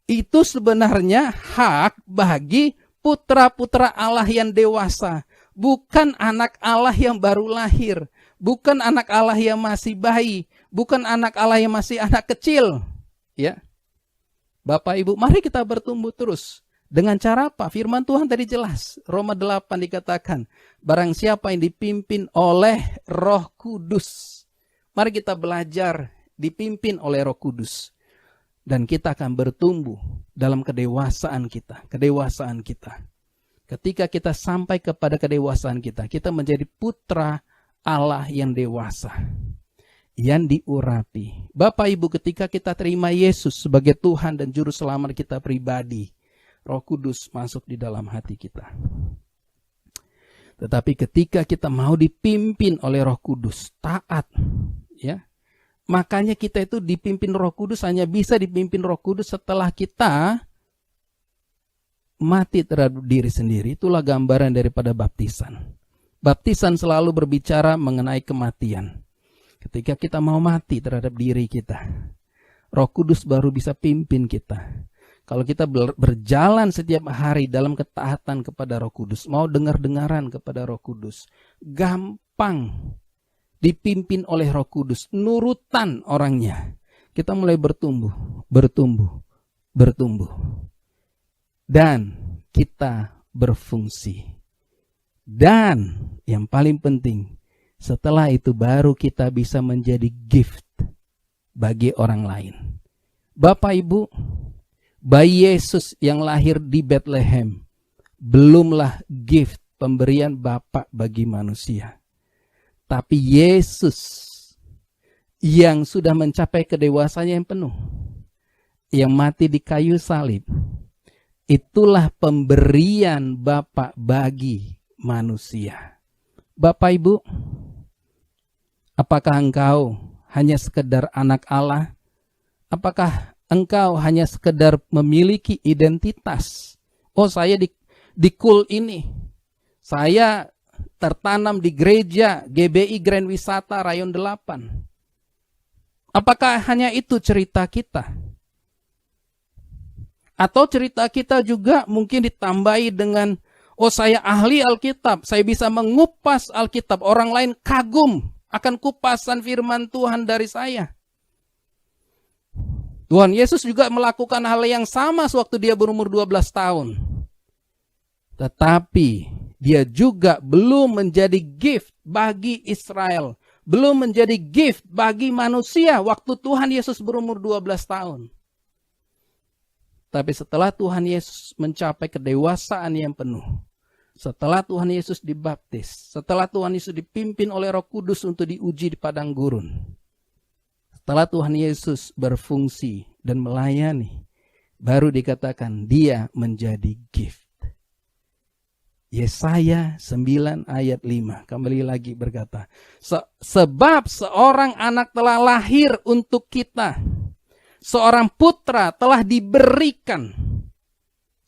Itu sebenarnya hak bagi putra-putra Allah yang dewasa, bukan anak Allah yang baru lahir, bukan anak Allah yang masih bayi, bukan anak Allah yang masih anak kecil. Ya, Bapak Ibu, mari kita bertumbuh terus. Dengan cara apa? Firman Tuhan tadi jelas. Roma 8 dikatakan, barang siapa yang dipimpin oleh Roh Kudus. Mari kita belajar dipimpin oleh Roh Kudus. Dan kita akan bertumbuh dalam kedewasaan kita. Kedewasaan kita. Ketika kita sampai kepada kedewasaan kita, kita menjadi putra Allah yang dewasa. Yang diurapi. Bapak Ibu, ketika kita terima Yesus sebagai Tuhan dan Juru Selamat kita pribadi, Roh Kudus masuk di dalam hati kita. Tetapi ketika kita mau dipimpin oleh Roh Kudus, taat, ya, makanya kita itu dipimpin Roh Kudus, hanya bisa dipimpin Roh Kudus setelah kita mati terhadap diri sendiri. Itulah gambaran daripada baptisan. Baptisan selalu berbicara mengenai kematian. Ketika kita mau mati terhadap diri kita, Roh Kudus baru bisa pimpin kita. Kalau kita berjalan setiap hari dalam ketaatan kepada Roh Kudus, mau dengar-dengaran kepada Roh Kudus, gampang dipimpin oleh Roh Kudus, nurutan orangnya. Kita mulai bertumbuh. Dan kita berfungsi. Dan yang paling penting, setelah itu baru kita bisa menjadi gift bagi orang lain. Bapak Ibu, bayi Yesus yang lahir di Bethlehem belumlah gift pemberian Bapa bagi manusia. Tapi Yesus yang sudah mencapai kedewasaan yang penuh, yang mati di kayu salib, itulah pemberian Bapa bagi manusia. Bapak Ibu, apakah engkau hanya sekedar anak Allah? Apakah engkau hanya sekedar memiliki identitas? Oh, saya di kul ini. Saya tertanam di gereja GBI Grand Wisata Rayon 8. Apakah hanya itu cerita kita? Atau cerita kita juga mungkin ditambahi dengan, oh saya ahli Alkitab, saya bisa mengupas Alkitab. Orang lain kagum akan kupasan firman Tuhan dari saya. Tuhan Yesus juga melakukan hal yang sama sewaktu dia berumur 12 tahun. Tetapi dia juga belum menjadi gift bagi Israel. Belum menjadi gift bagi manusia waktu Tuhan Yesus berumur 12 tahun. Tapi setelah Tuhan Yesus mencapai kedewasaan yang penuh, setelah Tuhan Yesus dibaptis, setelah Tuhan Yesus dipimpin oleh Roh Kudus untuk diuji di padang gurun, setelah Tuhan Yesus berfungsi dan melayani, baru dikatakan dia menjadi gift. Yesaya 9 ayat 5 kembali lagi berkata, sebab seorang anak telah lahir untuk kita, seorang putra telah diberikan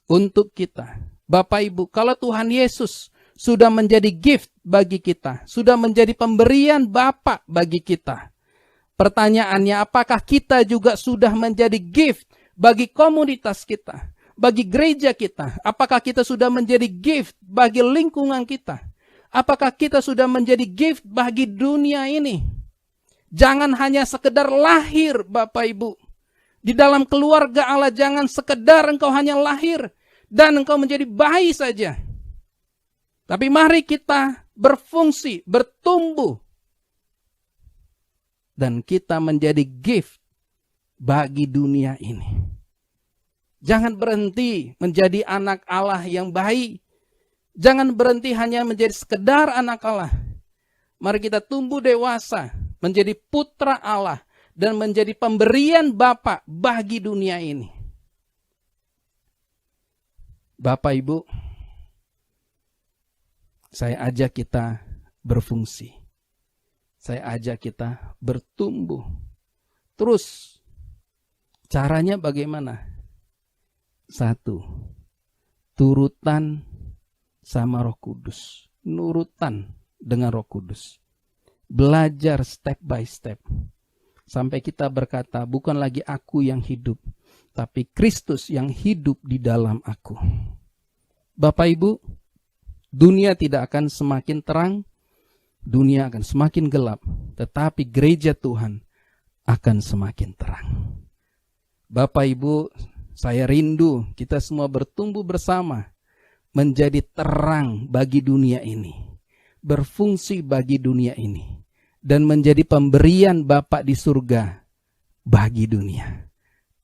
untuk kita. Bapak Ibu, kalau Tuhan Yesus sudah menjadi gift bagi kita, sudah menjadi pemberian Bapa bagi kita, pertanyaannya, apakah kita juga sudah menjadi gift bagi komunitas kita, bagi gereja kita? Apakah kita sudah menjadi gift bagi lingkungan kita? Apakah kita sudah menjadi gift bagi dunia ini? Jangan hanya sekedar lahir, Bapak Ibu. Di dalam keluarga Allah jangan sekedar engkau hanya lahir dan engkau menjadi bayi saja. Tapi mari kita berfungsi, bertumbuh, dan kita menjadi gift bagi dunia ini. Jangan berhenti menjadi anak Allah yang baik. Jangan berhenti hanya menjadi sekedar anak Allah. Mari kita tumbuh dewasa, menjadi putra Allah, dan menjadi pemberian Bapa bagi dunia ini. Bapak Ibu, saya ajak kita berfungsi. Saya ajak kita bertumbuh. Terus, caranya bagaimana? 1, turutan sama Roh Kudus. Nurutan dengan Roh Kudus. Belajar step by step. Sampai kita berkata, bukan lagi aku yang hidup, tapi Kristus yang hidup di dalam aku. Bapak Ibu, dunia tidak akan semakin terang, dunia akan semakin gelap, tetapi gereja Tuhan akan semakin terang. Bapak Ibu, saya rindu kita semua bertumbuh bersama, menjadi terang bagi dunia ini, berfungsi bagi dunia ini, dan menjadi pemberian Bapa di surga bagi dunia,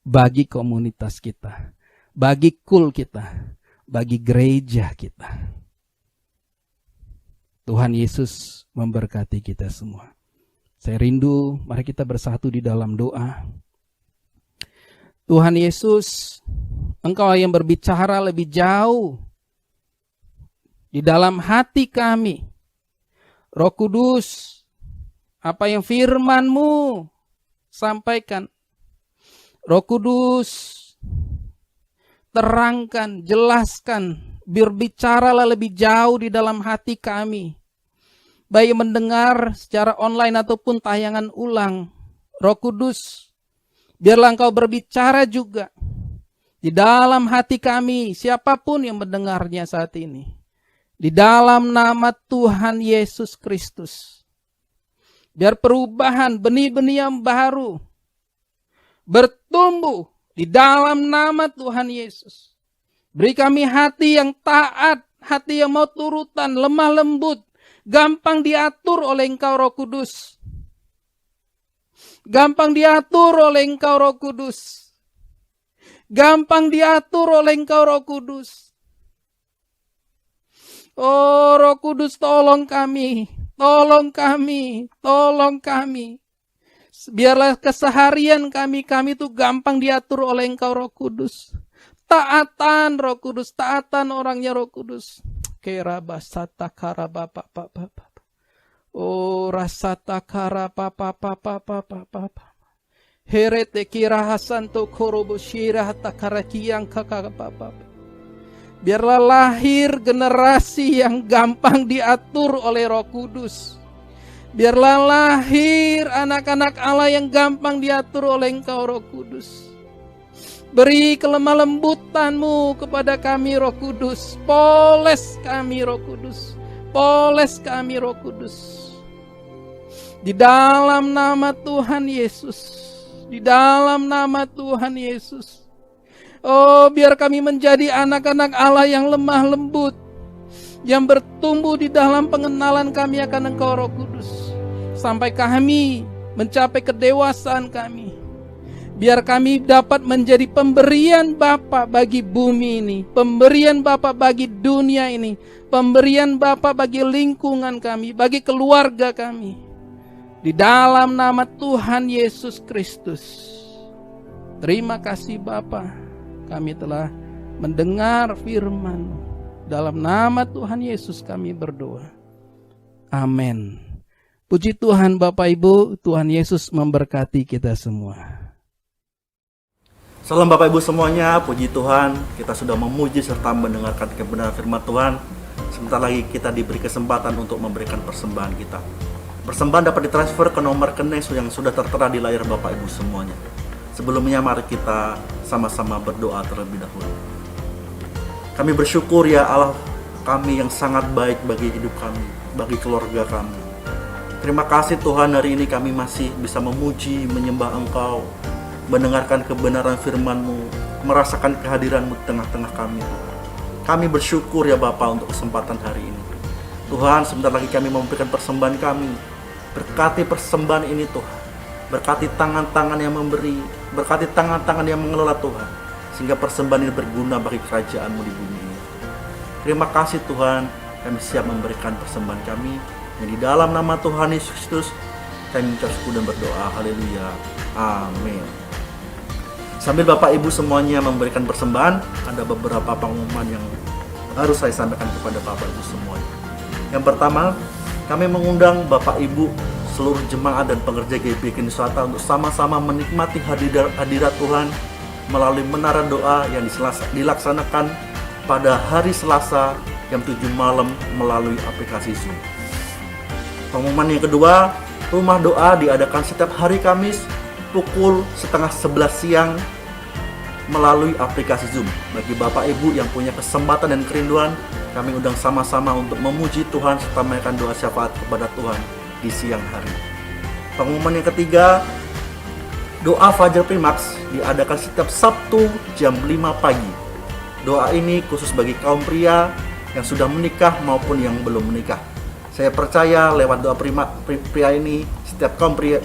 bagi komunitas kita, bagi kul kita, bagi gereja kita. Tuhan Yesus memberkati kita semua. Saya rindu, mari kita bersatu di dalam doa. Tuhan Yesus, Engkau yang berbicara lebih jauh di dalam hati kami. Roh Kudus, apa yang firman-Mu sampaikan. Roh Kudus, terangkan, jelaskan, berbicaralah lebih jauh di dalam hati kami. Baik mendengar secara online ataupun tayangan ulang. Roh Kudus, biarlah Engkau berbicara juga di dalam hati kami, siapapun yang mendengarnya saat ini. Di dalam nama Tuhan Yesus Kristus. Biar perubahan benih-benih yang baru bertumbuh di dalam nama Tuhan Yesus. Beri kami hati yang taat, hati yang mau turutan, lemah lembut, gampang diatur oleh Engkau Roh Kudus. Gampang diatur oleh Engkau Roh Kudus. Gampang diatur oleh Engkau Roh Kudus. Oh Roh Kudus, tolong kami, tolong kami, tolong kami. Biarlah keseharian kami itu gampang diatur oleh Engkau Roh Kudus. Taatan Roh Kudus, taatan orangnya Roh Kudus. Kerabasata karaba papa papa. Oh rasata karaba papa papa papa. Herete kirahasanto korobo shirah takarakiang kakak papa. Biarlah lahir generasi yang gampang diatur oleh Roh Kudus. Biarlah lahir anak-anak Allah yang gampang diatur oleh Engkau Roh Kudus. Beri kelemah lembutan-Mu kepada kami Roh Kudus. Poles kami Roh Kudus. Poles kami Roh Kudus. Di dalam nama Tuhan Yesus. Di dalam nama Tuhan Yesus. Oh, biar kami menjadi anak-anak Allah yang lemah lembut, yang bertumbuh di dalam pengenalan kami akan Engkau Roh Kudus, sampai kami mencapai kedewasaan kami. Biar kami dapat menjadi pemberian Bapa bagi bumi ini, pemberian Bapa bagi dunia ini, pemberian Bapa bagi lingkungan kami, bagi keluarga kami. Di dalam nama Tuhan Yesus Kristus. Terima kasih Bapa, kami telah mendengar firman. Dalam nama Tuhan Yesus kami berdoa. Amin. Puji Tuhan Bapak Ibu, Tuhan Yesus memberkati kita semua. Salam Bapak Ibu semuanya, puji Tuhan, kita sudah memuji serta mendengarkan kebenaran firman Tuhan. Sebentar lagi kita diberi kesempatan untuk memberikan persembahan kita. Persembahan dapat ditransfer ke nomor kenes yang sudah tertera di layar Bapak Ibu semuanya. Sebelumnya mari kita sama-sama berdoa terlebih dahulu. Kami bersyukur ya Allah kami yang sangat baik bagi hidup kami, bagi keluarga kami. Terima kasih Tuhan, hari ini kami masih bisa memuji, menyembah Engkau, mendengarkan kebenaran firman-Mu, merasakan kehadiran-Mu di tengah-tengah kami. Kami bersyukur ya Bapa untuk kesempatan hari ini. Tuhan, sebentar lagi kami memberikan persembahan kami. Berkati persembahan ini Tuhan. Berkati tangan-tangan yang memberi, berkati tangan-tangan yang mengelola Tuhan, sehingga persembahan ini berguna bagi kerajaan-Mu di bumi ini. Terima kasih Tuhan, kami siap memberikan persembahan kami. Yang di dalam nama Tuhan Yesus Kristus, kami mengucap syukur dan berdoa. Haleluya. Amin. Sambil Bapak Ibu semuanya memberikan persembahan, ada beberapa pengumuman yang harus saya sampaikan kepada Bapak Ibu semuanya. Yang pertama, kami mengundang Bapak Ibu, seluruh jemaat dan pekerja GBI Nusata untuk sama-sama menikmati hadirat Tuhan melalui menara doa yang dilaksanakan pada hari Selasa jam 7 malam melalui aplikasi Zoom. Pengumuman yang kedua, rumah doa diadakan setiap hari Kamis pukul 10:30 siang melalui aplikasi Zoom. Bagi Bapak Ibu yang punya kesempatan dan kerinduan, kami undang sama-sama untuk memuji Tuhan serta menaikkan doa syafaat kepada Tuhan di siang hari. Pengumuman yang ketiga, doa Fajar Primax diadakan setiap Sabtu jam 5 pagi. Doa ini khusus bagi kaum pria yang sudah menikah maupun yang belum menikah. Saya percaya lewat doa pria ini, setiap kaum pria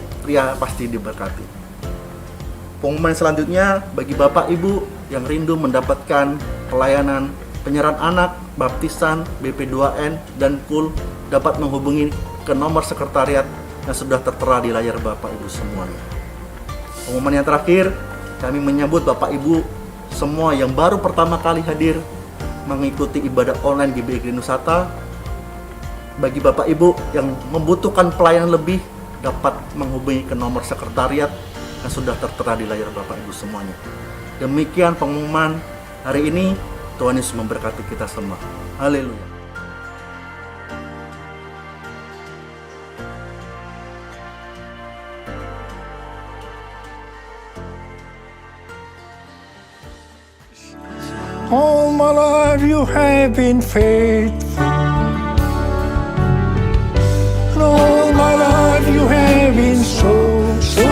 pasti diberkati. Pengumuman selanjutnya, bagi Bapak Ibu yang rindu mendapatkan pelayanan penyerahan anak, baptisan, BP2N, dan KUL, dapat menghubungi ke nomor sekretariat yang sudah tertera di layar Bapak Ibu semuanya. Pengumuman yang terakhir, kami menyambut Bapak Ibu semua yang baru pertama kali hadir mengikuti ibadah online GBI Nusata. Bagi Bapak Ibu yang membutuhkan pelayanan lebih, dapat menghubungi ke nomor sekretariat yang sudah tertera di layar Bapak Ibu semuanya. Demikian pengumuman hari ini. Tuhan Yesus memberkati kita semua. Haleluya. All my life you have been faithful. And all my life you have been so, so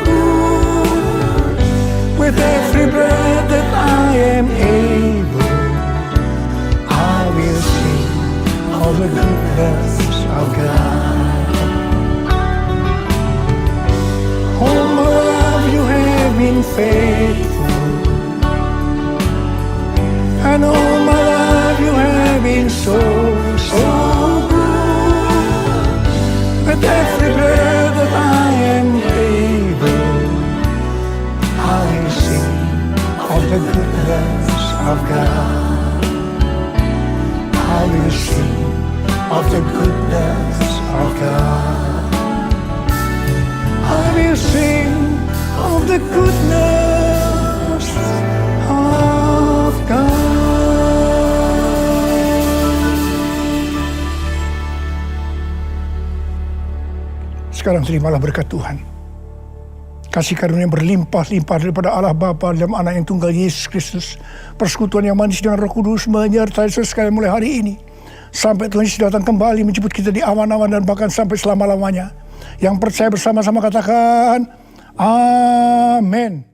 good. With every breath that I am able, I will sing of the goodness of God. All my life you have been faithful. And all my life you have been so, so good. With every breath that I am able, I will sing of the goodness of God. I will sing of the goodness of God. I will sing of the goodness of God. Sekarang terimalah berkat Tuhan. Kasih karunia berlimpah-limpah daripada Allah Bapa dalam Anak yang tunggal Yesus Kristus. Persekutuan yang manis dengan Roh Kudus menyertai saudara sekalian mulai hari ini. Sampai Tuhan Yesus datang kembali menjemput kita di awan-awan dan bahkan sampai selama-lamanya. Yang percaya bersama-sama katakan, Amin.